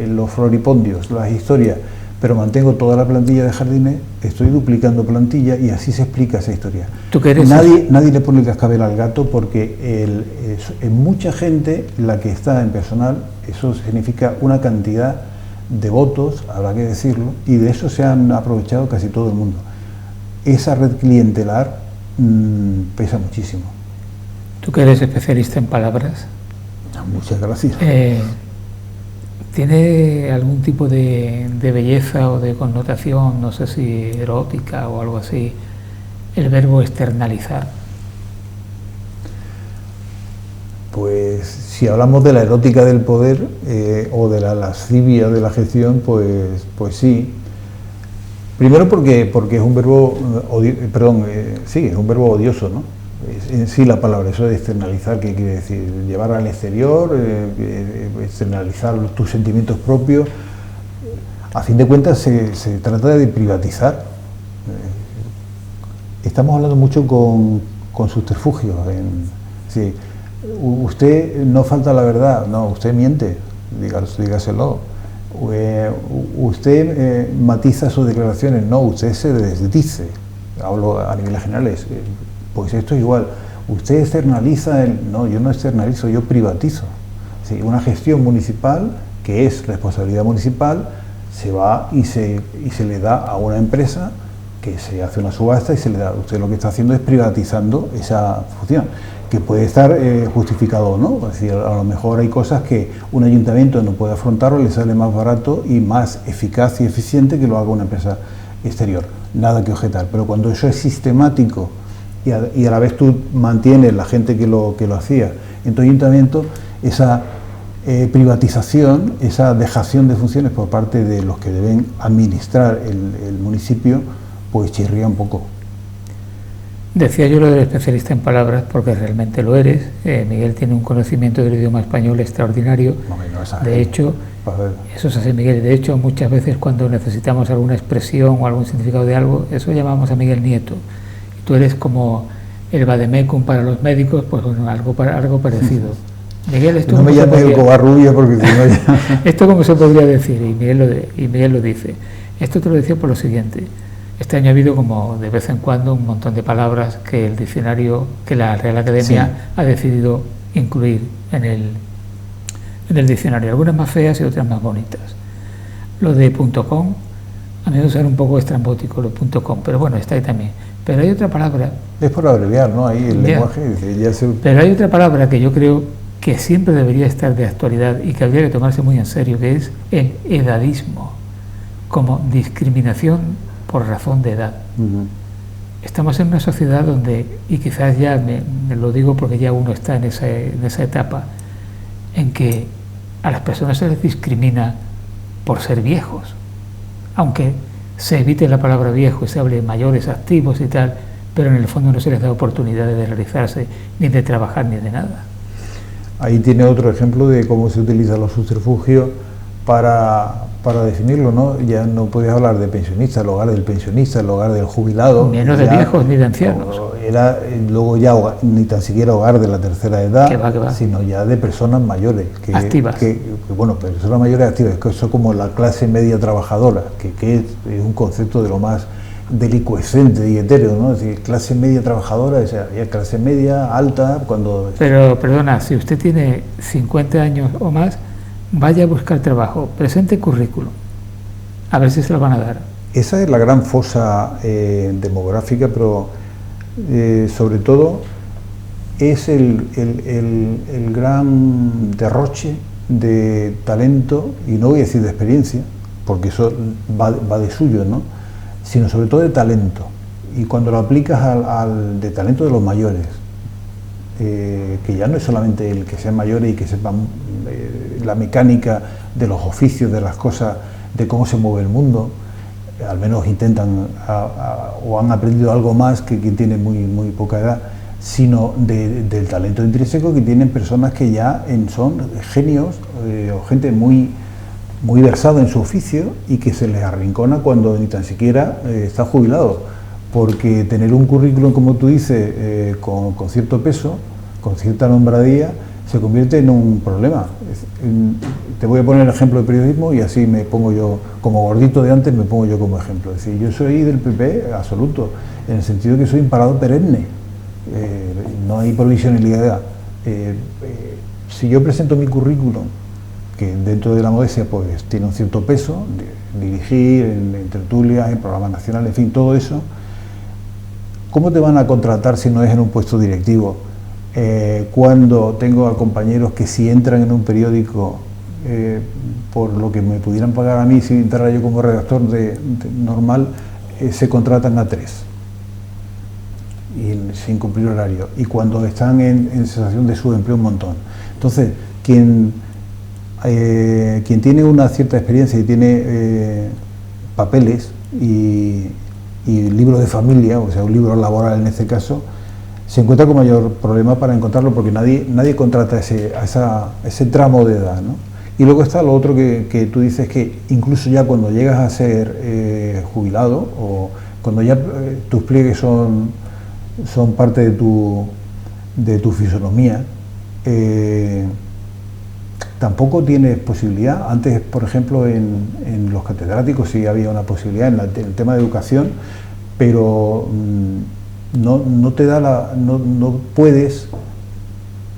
los floripondios, las historias, pero mantengo toda la plantilla de jardines, estoy duplicando plantilla y así se explica esa historia. Nadie le pone el cascabel al gato, porque en mucha gente la que está en personal, eso significa una cantidad de votos, habrá que decirlo, y de eso se han aprovechado casi todo el mundo. Esa red clientelar pesa muchísimo. Tú que eres especialista en palabras. Muchas gracias. ¿Tiene algún tipo de belleza o de connotación, no sé si erótica o algo así, el verbo externalizar? Pues si hablamos de la erótica del poder o de la lascivia de la gestión, pues sí. Primero porque es un verbo, es un verbo odioso, ¿no? En sí la palabra, eso de externalizar, ¿qué quiere decir? Llevar al exterior, externalizar tus sentimientos propios. A fin de cuentas se trata de privatizar. Estamos hablando mucho con subterfugios. Sí. Usted no falta la verdad, no, usted miente, dígaselo. Usted matiza sus declaraciones, no, usted se desdice. Hablo a niveles generales. Pues esto es igual. Usted externaliza no, yo no externalizo, yo privatizo. Sí, una gestión municipal, que es responsabilidad municipal, se va y se le da a una empresa, que se hace una subasta y se le da. Usted lo que está haciendo es privatizando esa función, que puede estar justificado o no. Es decir, a lo mejor hay cosas que un ayuntamiento no puede afrontar o le sale más barato y más eficaz y eficiente que lo haga una empresa exterior. Nada que objetar. Pero cuando eso es sistemático y a la vez tú mantienes la gente que lo hacía en tu ayuntamiento, esa privatización, esa dejación de funciones por parte de los que deben administrar el municipio, pues chirría un poco. Decía yo lo del especialista en palabras porque realmente lo eres. Miguel tiene un conocimiento del idioma español extraordinario. De hecho, eso es así, Miguel. De hecho, muchas veces cuando necesitamos alguna expresión o algún significado de algo, eso llamamos a Miguel Nieto. Y tú eres como el vademecum para los médicos, pues bueno, algo parecido. Miguel, esto no me llames el cobarrubia porque si no ya... Esto como se podría decir, y Miguel lo dice. Esto te lo decía por lo siguiente. Este año ha habido como de vez en cuando un montón de palabras que el diccionario, que la Real Academia ha decidido incluir en el diccionario, algunas más feas y otras más bonitas. Lo de .com, a mí me suena un poco estrambótico lo .com, pero bueno, está ahí también. Pero hay otra palabra... Es por abreviar, ¿no? Ahí el lenguaje... Pero hay otra palabra que yo creo que siempre debería estar de actualidad y que habría que tomarse muy en serio, que es el edadismo, como discriminación por razón de edad. Estamos en una sociedad donde, y quizás ya me lo digo porque ya uno está en esa etapa, en que a las personas se les discrimina por ser viejos, aunque se evite la palabra viejo y se hable de mayores, activos y tal, pero en el fondo no se les da oportunidad de realizarse, ni de trabajar, ni de nada. Ahí tiene otro ejemplo de cómo se utilizan los subterfugios para definirlo, ¿no? Ya no puedes hablar de pensionista, el hogar del pensionista, el hogar del jubilado. Menos de viejos ni de ancianos. Era luego ya ni tan siquiera hogar de la tercera edad, que va. sino ya de personas mayores. Activas. Bueno, personas mayores activas, que eso es como la clase media trabajadora, que es un concepto de lo más delicuescente y etéreo, ¿no? Es decir, clase media trabajadora, o sea, ya clase media, alta, cuando... Pero, perdona, si usted tiene 50 años o más, vaya a buscar trabajo, presente currículum, a ver si se lo van a dar. Esa es la gran fosa demográfica, pero sobre todo es el gran derroche de talento, y no voy a decir de experiencia, porque eso va de suyo, ¿no? Sino sobre todo de talento. Y cuando lo aplicas al de talento de los mayores, que ya no es solamente el que sean mayores y que sepan la mecánica de los oficios, de las cosas, de cómo se mueve el mundo, al menos intentan o han aprendido algo más que quien tiene muy poca edad, sino del talento intrínseco que tienen personas que ya son genios o gente muy versada en su oficio y que se les arrincona cuando ni tan siquiera está jubilado, porque tener un currículum, como tú dices, con cierto peso, con cierta nombradía, se convierte en un problema. Te voy a poner el ejemplo de periodismo y así me pongo yo, como gordito de antes, me pongo yo como ejemplo. Es decir, yo soy del PP absoluto, en el sentido de que soy un parado perenne, no hay provisionalidad. Si yo presento mi currículum, que dentro de la modestia pues tiene un cierto peso, dirigir en tertulias, en programas nacionales, en fin, todo eso, ¿cómo te van a contratar si no es en un puesto directivo? Cuando tengo a compañeros que si entran en un periódico por lo que me pudieran pagar a mí si entrara yo como redactor normal, se contratan a 3 y sin cumplir horario, y cuando están en sensación de subempleo un montón. Entonces, quien tiene una cierta experiencia y tiene papeles y libro de familia, o sea, un libro laboral en este caso, se encuentra con mayor problema para encontrarlo, porque nadie contrata ese tramo de edad, ¿no? Y luego está lo otro que tú dices, que incluso ya cuando llegas a ser jubilado, o cuando ya tus pliegues son parte de tu fisonomía, tampoco tienes posibilidad. Antes, por ejemplo, en los catedráticos sí había una posibilidad en el tema de educación, pero no te da no puedes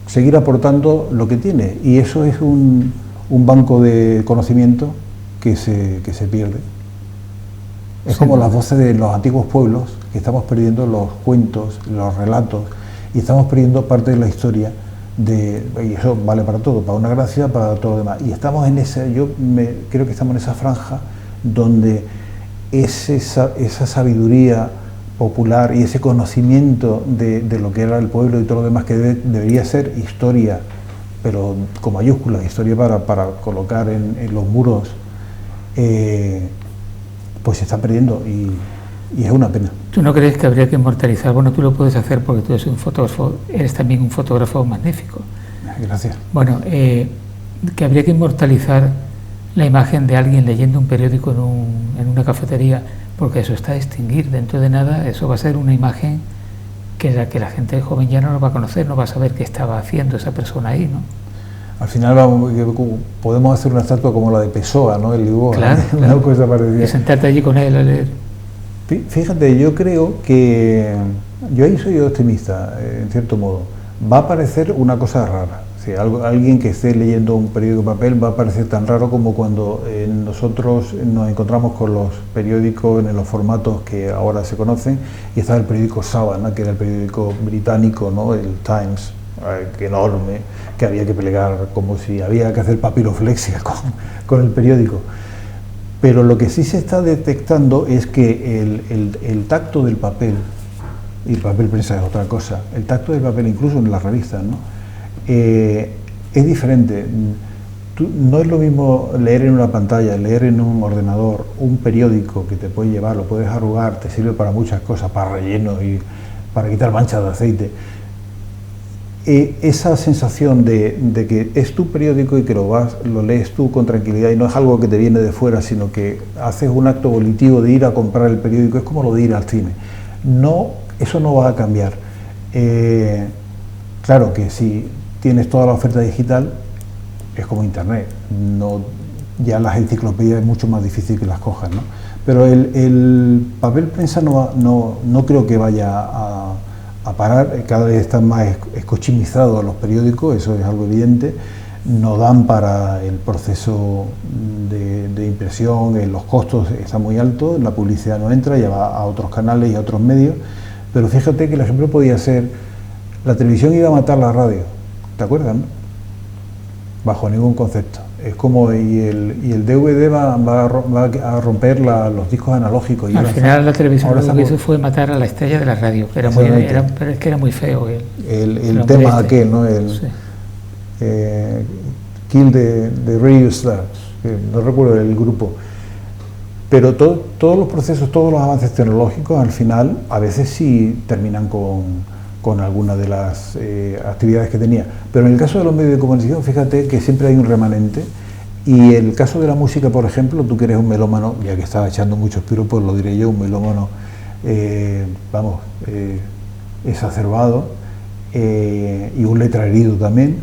seguir aportando lo que tienes, y eso es un banco de conocimiento que se pierde. Es como las voces de los antiguos pueblos, que estamos perdiendo los cuentos, los relatos, y estamos perdiendo parte de la historia, y eso vale para todo, para una gracia, para todo lo demás. Y estamos en creo que estamos en esa franja donde esa sabiduría popular y ese conocimiento de lo que era el pueblo y todo lo demás, que debería ser historia, pero con mayúsculas, historia para colocar en los muros, pues se está perdiendo, y es una pena. ¿Tú no crees que habría que inmortalizar? Bueno, tú lo puedes hacer porque tú eres un fotógrafo, eres también un fotógrafo magnífico. Gracias. Bueno, que habría que inmortalizar la imagen de alguien leyendo un periódico en una cafetería, porque eso está a extinguir. Dentro de nada eso va a ser una imagen que la gente joven ya no lo va a conocer, no va a saber qué estaba haciendo esa persona ahí, ¿no? Al final podemos hacer una estatua como la de Pessoa, ¿no? El Lisboa, claro, ¿no? Claro. Una cosa parecida. Y sentarte allí con él a leer. Fíjate, yo creo que... Yo ahí soy optimista, en cierto modo. Va a parecer una cosa rara. Si alguien que esté leyendo un periódico de papel va a parecer tan raro como cuando nosotros nos encontramos con los periódicos en los formatos que ahora se conocen, y estaba el periódico Savannah, que era el periódico británico, ¿no? El Times, enorme, que había que plegar como si había que hacer papiroflexia con el periódico. Pero lo que sí se está detectando es que el tacto del papel, y el papel prensa es otra cosa, el tacto del papel incluso en las revistas, ¿no? Es diferente. No es lo mismo leer en una pantalla, leer en un ordenador, un periódico que te puede llevar, lo puedes arrugar, te sirve para muchas cosas, para relleno, para quitar manchas de aceite. Esa sensación de que es tu periódico y que lo lees tú con tranquilidad y no es algo que te viene de fuera, sino que haces un acto volitivo de ir a comprar el periódico, es como lo de ir al cine. No, eso no va a cambiar. Claro que si tienes toda la oferta digital, es como internet, ya las enciclopedias es mucho más difícil que las cojas, ¿no? Pero el papel prensa no creo que vaya a parar. Cada vez están más escochimizados los periódicos, eso es algo evidente, no dan para el proceso de impresión, los costos están muy altos, la publicidad no entra, ya va a otros canales y a otros medios, pero fíjate que el ejemplo podía ser, la televisión iba a matar la radio, ¿te acuerdas, no? Bajo ningún concepto. Es como, y el DVD va a romper los discos analógicos. Y al final la televisión lo que hizo fue matar a la estrella de la radio, pero es que era muy feo. El tema aquel, ¿no? Sí. Kill the Radio Stars, no recuerdo el grupo. Pero todos los procesos, todos los avances tecnológicos, al final, a veces sí terminan con alguna de las actividades que tenía. Pero en el caso de los medios de comunicación, fíjate que siempre hay un remanente, y el caso de la música, por ejemplo, tú que eres un melómano, ya que estás echando muchos piropos, lo diré yo, un melómano, exacerbado, y un letrerido también.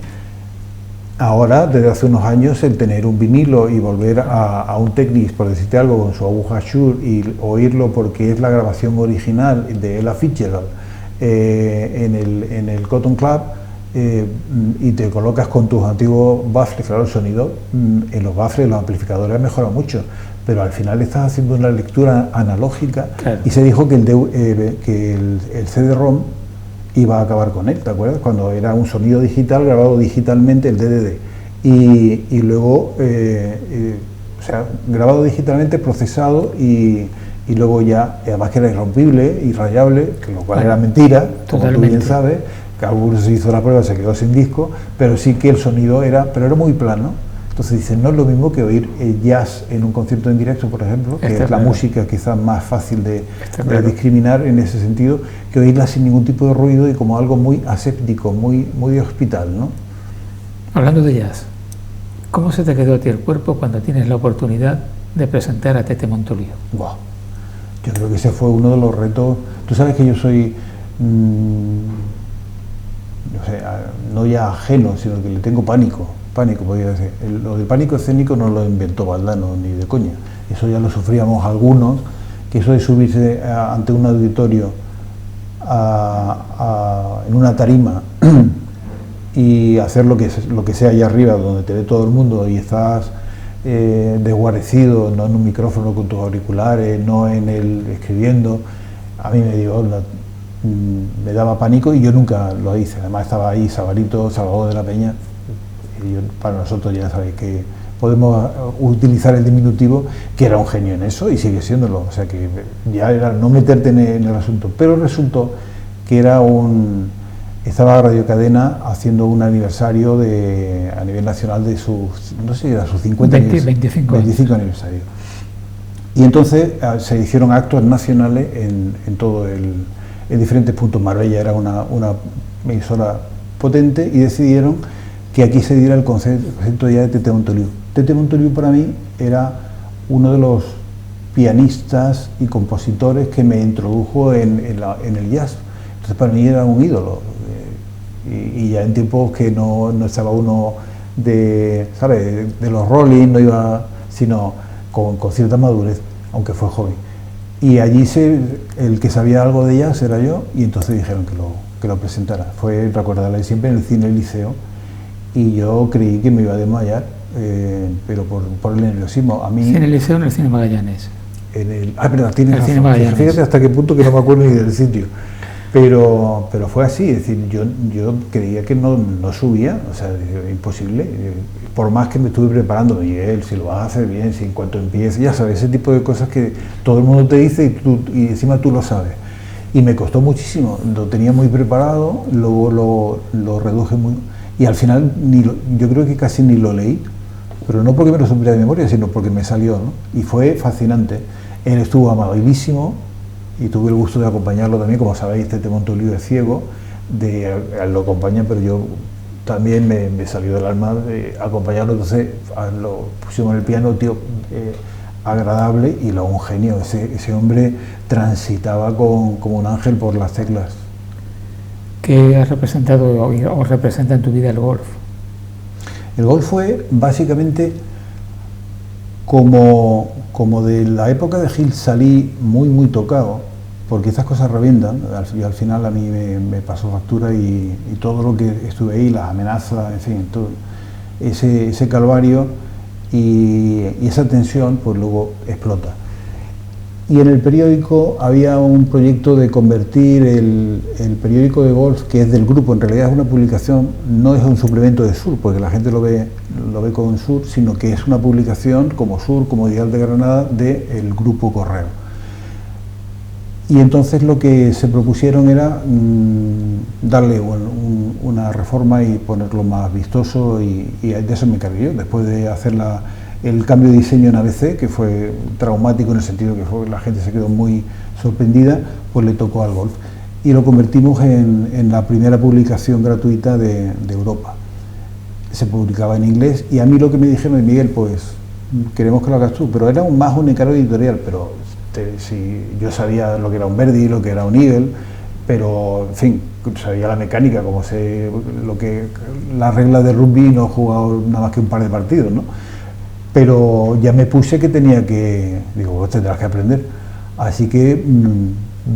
Ahora, desde hace unos años, el tener un vinilo y volver a un Technics, por decirte algo, con su aguja Shure, y oírlo porque es la grabación original de Ella Fitzgerald, en el Cotton Club, y te colocas con tus antiguos baffles. Claro, el sonido en los baffles, los amplificadores, ha mejorado mucho, pero al final estás haciendo una lectura analógica. Claro. Y se dijo que el CD-ROM iba a acabar con él, ¿te acuerdas? Cuando era un sonido digital grabado digitalmente, el DDD, y luego o sea, grabado digitalmente, procesado, y luego ya, además que era irrompible y rayable, que lo cual era mentira, como tú bien sabes, que algunos se hizo la prueba, se quedó sin disco, pero sí que el sonido era muy plano. Entonces dicen, no es lo mismo que oír jazz en un concierto en directo, por ejemplo, que es la música quizás más fácil de discriminar en ese sentido, que oírla sin ningún tipo de ruido y como algo muy aséptico, muy de hospital, ¿no? Hablando de jazz, ¿cómo se te quedó a ti el cuerpo cuando tienes la oportunidad de presentar a Tete Montoliu? Wow. Yo creo que ese fue uno de los retos. Tú sabes que yo soy, no ya ajeno, sino que le tengo pánico, podría decir. Lo del pánico escénico no lo inventó Valdano ni de coña. Eso ya lo sufríamos algunos, que eso de subirse ante un auditorio en una tarima y hacer lo que sea allá arriba, donde te ve todo el mundo y estás desguarecido, no en un micrófono con tus auriculares, no en el escribiendo, a mí me daba pánico y yo nunca lo hice. Además estaba ahí Sabarito, Salvador de la Peña, y para nosotros ya sabéis que podemos utilizar el diminutivo, que era un genio en eso y sigue siéndolo, o sea que ya era no meterte en el asunto, pero resultó que estaba Radio Cadena haciendo un aniversario a nivel nacional de no sé, era su 25 aniversario. Y entonces se hicieron actos nacionales en diferentes puntos. Marbella era una emisora potente y decidieron que aquí se diera el concepto ya de Tete Montoliu. Tete Montoliu para mí era uno de los pianistas y compositores que me introdujo en el jazz. Entonces para mí era un ídolo. Y ya en tiempos que no estaba uno de los Rolling, no iba, sino con cierta madurez, aunque fue joven. Y allí el que sabía algo de jazz era yo, y entonces dijeron que lo presentara. Fue, recordarle siempre, en el Cine Liceo, y yo creí que me iba a desmayar, pero por el nerviosismo. A mí, ¿Cine Liceo o en el Cine Magallanes? Perdón, tienes razón. Fíjate hasta qué punto que no me acuerdo ni del sitio. Pero fue así, es decir, yo creía que no subía, o sea, imposible, por más que me estuve preparando, Miguel, si lo vas a hacer bien, si en cuanto empieces, ya sabes, ese tipo de cosas que todo el mundo te dice y encima tú lo sabes. Y me costó muchísimo, lo tenía muy preparado, luego lo reduje muy, y al final yo creo que casi ni lo leí, pero no porque me lo supiera de memoria, sino porque me salió, ¿no? Y fue fascinante. Él estuvo amabilísimo, y tuve el gusto de acompañarlo también. Como sabéis, Tete Montoliu es ciego, lo acompaña, pero yo también me salió del alma acompañarlo. Entonces lo pusimos en el piano, tío, agradable, y luego un genio. Ese hombre transitaba como un ángel por las teclas. ¿Qué ha representado o representa en tu vida el golf? El golf fue básicamente como de la época de Gil salí muy tocado, porque estas cosas revientan, y al final a mí me pasó factura, y todo lo que estuve ahí, las amenazas, en fin, todo ese calvario y esa tensión, pues luego explota. Y en el periódico había un proyecto de convertir el periódico de golf, que es del grupo, en realidad es una publicación, no es un suplemento de Sur, porque la gente lo ve con Sur, sino que es una publicación como Sur, como Dial de Granada, del grupo Correo. Y entonces lo que se propusieron era darle una reforma y ponerlo más vistoso, y de eso me encargué yo, después de hacer el cambio de diseño en ABC, que fue traumático en el sentido que la gente se quedó muy sorprendida, pues le tocó al golf. Y lo convertimos en la primera publicación gratuita de Europa. Se publicaba en inglés, y a mí lo que me dijeron, Miguel, pues queremos que lo hagas tú, pero era más un encargo editorial, pero si yo sabía lo que era un Verdi, lo que era un Eagle, pero en fin, sabía la mecánica, como sé las reglas de rugby, no he jugado nada más que un par de partidos, ¿no? Pero ya me puse que digo, vos tendrás que aprender. Así que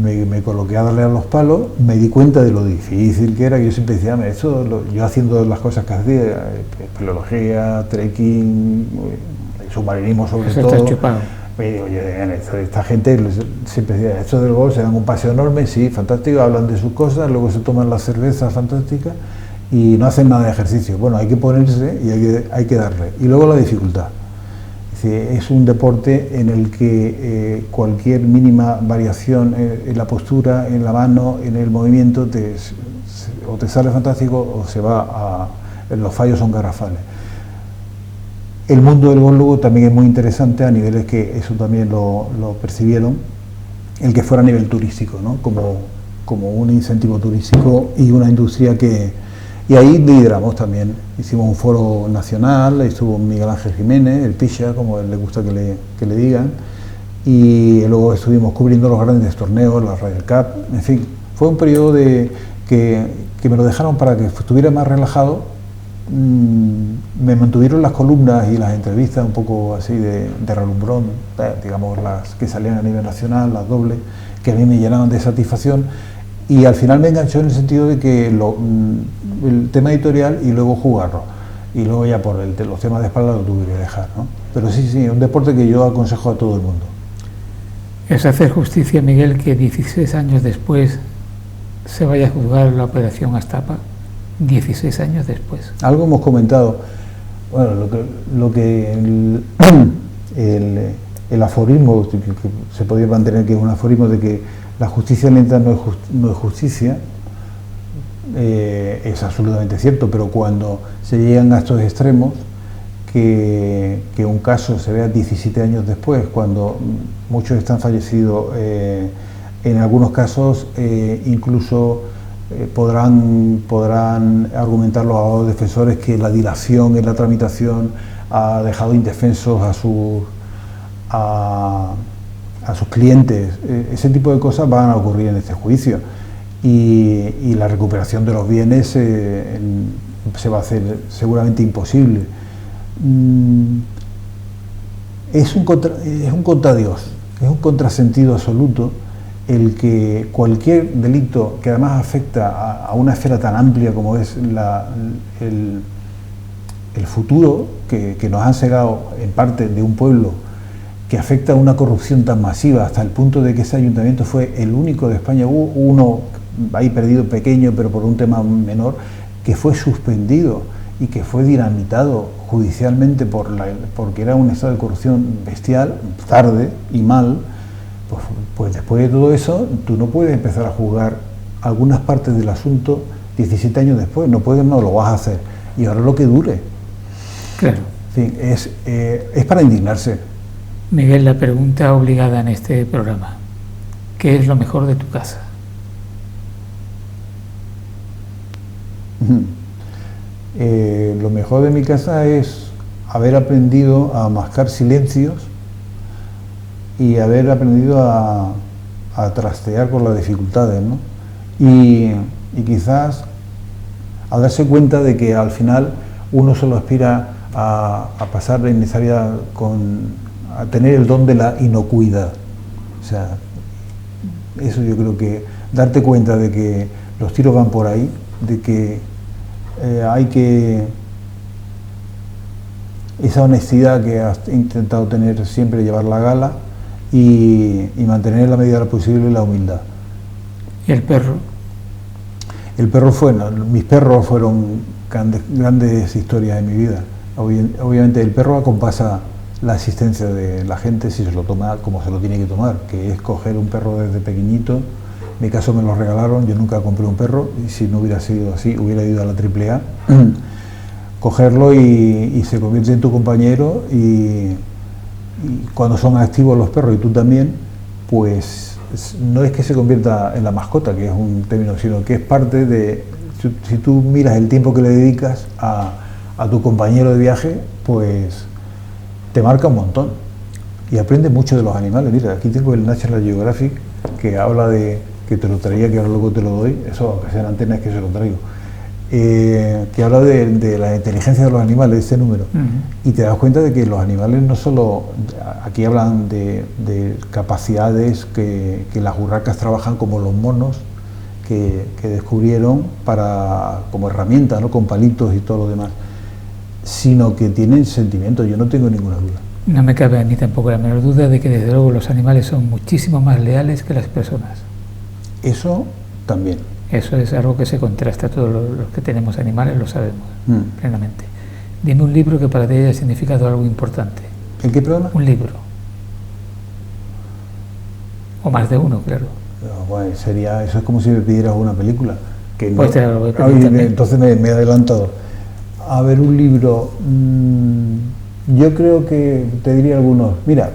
me coloqué a darle a los palos, me di cuenta de lo difícil que era. Yo siempre decía, yo haciendo las cosas que hacía, espeleología, trekking, submarinismo sobre todo. Me digo, oye, esta gente siempre decía, esto del golf, se dan un paseo enorme, sí, fantástico, hablan de sus cosas, luego se toman la cerveza fantástica y no hacen nada de ejercicio. Bueno, hay que ponerse y hay que darle. Y luego la dificultad. Es un deporte en el que cualquier mínima variación en la postura, en la mano, en el movimiento, o te sale fantástico o se va los fallos son garrafales. El mundo del golf luego también es muy interesante, a niveles que eso también lo percibieron, el que fuera a nivel turístico, ¿no? como un incentivo turístico y una industria y ahí lideramos también. Hicimos un foro nacional, estuvo Miguel Ángel Jiménez, el Picha, como a él le gusta que le digan, y luego estuvimos cubriendo los grandes torneos, la Ryder Cup, en fin, fue un periodo que me lo dejaron para que estuviera más relajado. Me mantuvieron las columnas y las entrevistas un poco así de relumbrón, digamos las que salían a nivel nacional, las dobles, que a mí me llenaban de satisfacción, y al final me enganchó en el sentido de que el tema editorial y luego jugarlo, y luego ya por los temas de espalda lo tuve que dejar, ¿no? Pero sí, un deporte que yo aconsejo a todo el mundo. Es hacer justicia, Miguel, que 16 años después se vaya a juzgar la operación Astapa. 16 años después. Algo hemos comentado. Bueno, el aforismo que se podría mantener, que es un aforismo de que la justicia lenta no es justicia, es absolutamente cierto, pero cuando se llegan a estos extremos, que un caso se vea 17 años después, cuando muchos están fallecidos, en algunos casos incluso podrán argumentar los abogados defensores que la dilación en la tramitación ha dejado indefensos a sus clientes. Ese tipo de cosas van a ocurrir en este juicio, y la recuperación de los bienes se va a hacer seguramente imposible. Es un contradios, es un contrasentido absoluto el que cualquier delito que además afecta a una esfera tan amplia como es el futuro que nos han cegado en parte de un pueblo, que afecta a una corrupción tan masiva hasta el punto de que ese ayuntamiento fue el único de España, hubo uno ahí perdido pequeño pero por un tema menor, que fue suspendido y que fue dinamitado judicialmente porque era un estado de corrupción bestial, tarde y mal. Pues después de todo eso, tú no puedes empezar a juzgar algunas partes del asunto 17 años después, no lo vas a hacer, y ahora lo que dure. Claro. En fin, es para indignarse. Miguel, la pregunta obligada en este programa: ¿qué es lo mejor de tu casa? Lo mejor de mi casa es haber aprendido a mascar silencios y haber aprendido a trastear con las dificultades, ¿no? Y quizás a darse cuenta de que al final uno solo aspira a pasar la innecesaria a tener el don de la inocuidad. O sea, eso yo creo que darte cuenta de que los tiros van por ahí, de que hay que esa honestidad que has intentado tener siempre, llevarla a gala y mantener en la medida de lo posible la humildad. ¿Y el perro? El perro mis perros fueron grandes historias en mi vida. Obviamente el perro acompasa la existencia de la gente si se lo toma como se lo tiene que tomar, que es coger un perro desde pequeñito. En mi caso me lo regalaron, yo nunca compré un perro, y si no hubiera sido así, hubiera ido a la AAA. Cogerlo y se convierte en tu compañero, y cuando son activos los perros y tú también, pues no es que se convierta en la mascota, que es un término, sino que es parte de, si tú miras el tiempo que le dedicas a tu compañero de viaje, pues te marca un montón y aprendes mucho de los animales. Mira, aquí tengo el National Geographic que habla de, que te lo traía, que ahora luego te lo doy, eso aunque sean antenas que se lo traigo, que habla de la inteligencia de los animales, este número. Y te das cuenta de que los animales no solo, aquí hablan de capacidades que las urracas trabajan como los monos, que descubrieron como herramienta, ¿no? Con palitos y todo lo demás, sino que tienen sentimientos. Yo no tengo ninguna duda. No me cabe a mí tampoco la menor duda de que desde luego los animales son muchísimo más leales que las personas. Eso también. Eso es algo que se contrasta, todos los que tenemos animales lo sabemos plenamente. Dime un libro que para ti haya significado algo importante. ¿El qué, perdona? Un libro. O más de uno, claro. Bueno, eso es como si me pidieras una película. Que pues no, te lo voy a pedir también. Entonces me he adelantado. A ver, un libro. Yo creo que te diría algunos. Mira,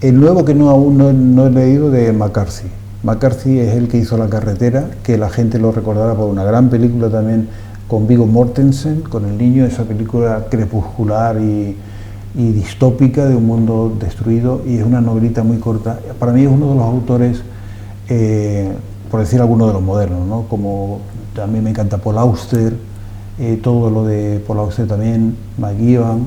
el nuevo que aún no he leído, de McCarthy. McCarthy es el que hizo La carretera, que la gente lo recordará por una gran película también con Viggo Mortensen, con el niño, esa película crepuscular y distópica de un mundo destruido, y es una novelita muy corta. Para mí es uno de los autores, por decir alguno de los modernos, ¿no? Como también me encanta Paul Auster, todo lo de Paul Auster también, McGeevan.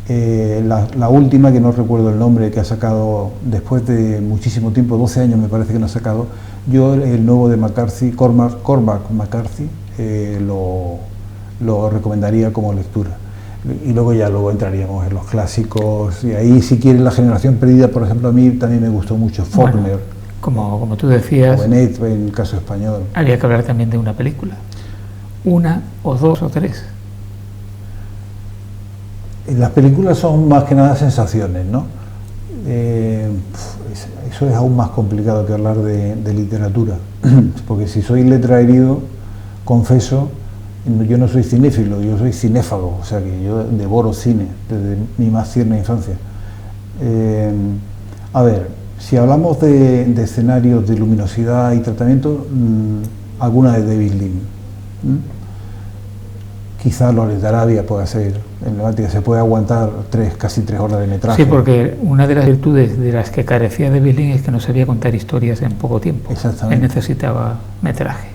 La última, que no recuerdo el nombre, que ha sacado después de muchísimo tiempo, 12 años me parece que no ha sacado, yo el nuevo de McCarthy, Cormac McCarthy, lo recomendaría como lectura. Y luego entraríamos en los clásicos, y ahí si quieres La generación perdida, por ejemplo, a mí también me gustó mucho, Faulkner. Bueno, como tú decías, o Benet, en el caso español. Había que hablar también de una película, una o dos o tres. Las películas son más que nada sensaciones, ¿no? Eso es aún más complicado que hablar de literatura, porque si soy letraherido, confeso, yo no soy cinéfilo, yo soy cinéfago, o sea que yo devoro cine desde mi más tierna infancia. A ver, si hablamos de escenarios de luminosidad y tratamiento, alguna de David Lean. Quizá Lawrence de Arabia pueda ser emblemática, se puede aguantar casi 3 horas de metraje. Sí, porque una de las virtudes de las que carecía David Lean es que no sabía contar historias en poco tiempo. Exactamente. Él necesitaba metraje.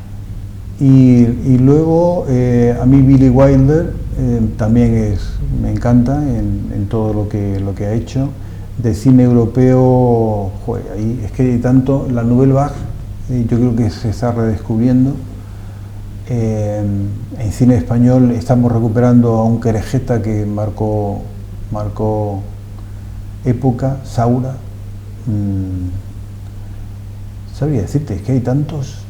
Y luego a mí Billy Wilder también me encanta en todo lo que ha hecho. De cine europeo, ahí es que hay tanto. La Nouvelle Vague, yo creo que se está redescubriendo. En cine español estamos recuperando a un querejeta que marcó época, Saura. Sabría decirte, es que hay tantos.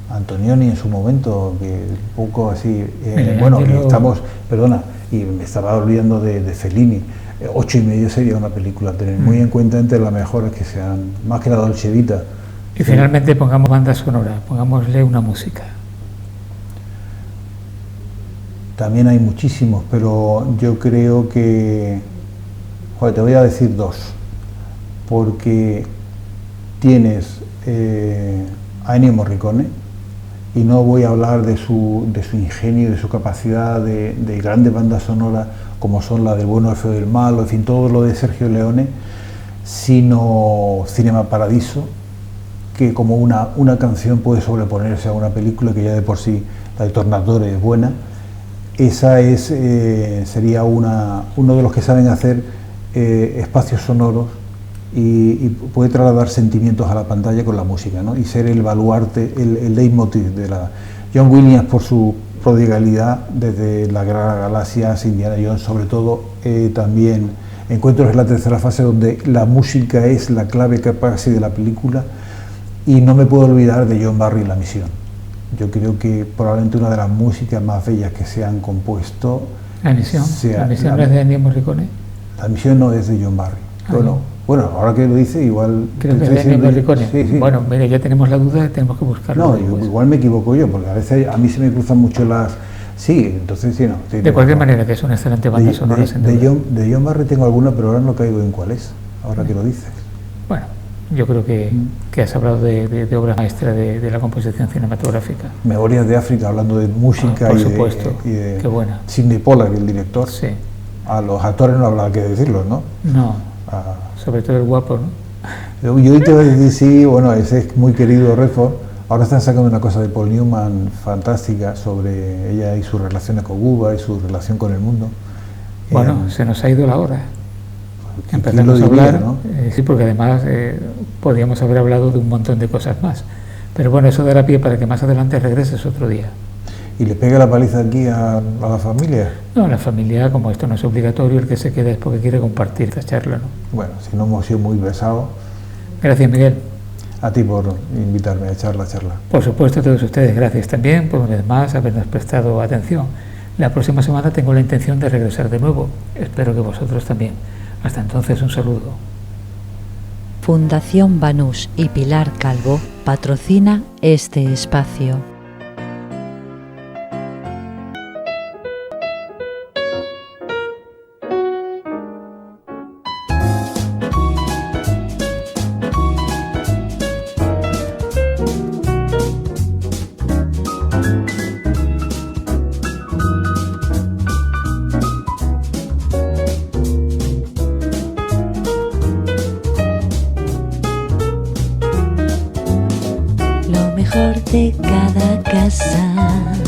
Antonioni en su momento, que un poco así, bueno, y me estaba olvidando de Fellini. 8,5 sería una película a tener muy en cuenta, entre las mejores que sean, más que la Dolce Vita. Y finalmente pongamos banda sonora, pongámosle una música. También hay muchísimos, pero yo creo que, te voy a decir 2, porque tienes a Ennio Morricone, y no voy a hablar de su ingenio, de su capacidad de grandes bandas sonoras como son la del bueno, el feo y el malo, en fin, todo lo de Sergio Leone, sino Cinema Paradiso, que como una canción puede sobreponerse a una película que ya de por sí, la de Tornatore, es buena. Esa sería uno de los que saben hacer espacios sonoros y puede trasladar sentimientos a la pantalla con la música, ¿no? Y ser el baluarte, el leitmotiv de la... John Williams, por su prodigalidad desde la Guerra de las Galaxias, Indiana Jones, sobre todo también Encuentros en la tercera fase, donde la música es la clave casi de la película, y no me puedo olvidar de John Barry, La Misión. Yo creo que probablemente una de las músicas más bellas que se han compuesto. ¿La Misión? ¿La Misión no es de Ennio Morricone? La Misión no es de John Barry. Bueno, ahora que lo dice, igual... Creo que es de Ennio Morricone. Sí, sí. Bueno, mire, ya tenemos la duda, tenemos que buscarlo. No, igual me equivoco yo, porque a veces a mí se me cruzan mucho las... Sí, entonces sí, no. Sí, de cualquier manera, que es una excelente banda sonora. De John Barry tengo alguna, pero ahora no caigo en cuál es, ahora que lo dices. Bueno, yo creo que has hablado de obra maestra de la composición cinematográfica. Memorias de África, hablando de música por supuesto. Qué buena. Sidney Pollack, el director. Sí. A los actores no habrá que decirlo, ¿no? No, sobre todo el guapo, ¿no? Yo te voy a decir, sí, bueno, ese es muy querido Redford. Ahora están sacando una cosa de Paul Newman fantástica sobre ella y sus relaciones con Cuba y su relación con el mundo. Bueno, se nos ha ido la hora. Empezamos a hablar, ¿no? Sí, porque además podríamos haber hablado de un montón de cosas más. Pero bueno, eso dará pie para que más adelante regreses otro día. ¿Y le pega la paliza aquí a la familia? No, la familia, como esto no es obligatorio, el que se queda es porque quiere compartir esta charla, ¿no? Bueno, si no hemos sido muy pesados. Gracias, Miguel. A ti por invitarme a echar la charla. Por supuesto, a todos ustedes, gracias también por una vez más habernos prestado atención. La próxima semana tengo la intención de regresar de nuevo. Espero que vosotros también. Hasta entonces, un saludo. Fundación Banús y Pilar Calvo patrocina este espacio. De cada casa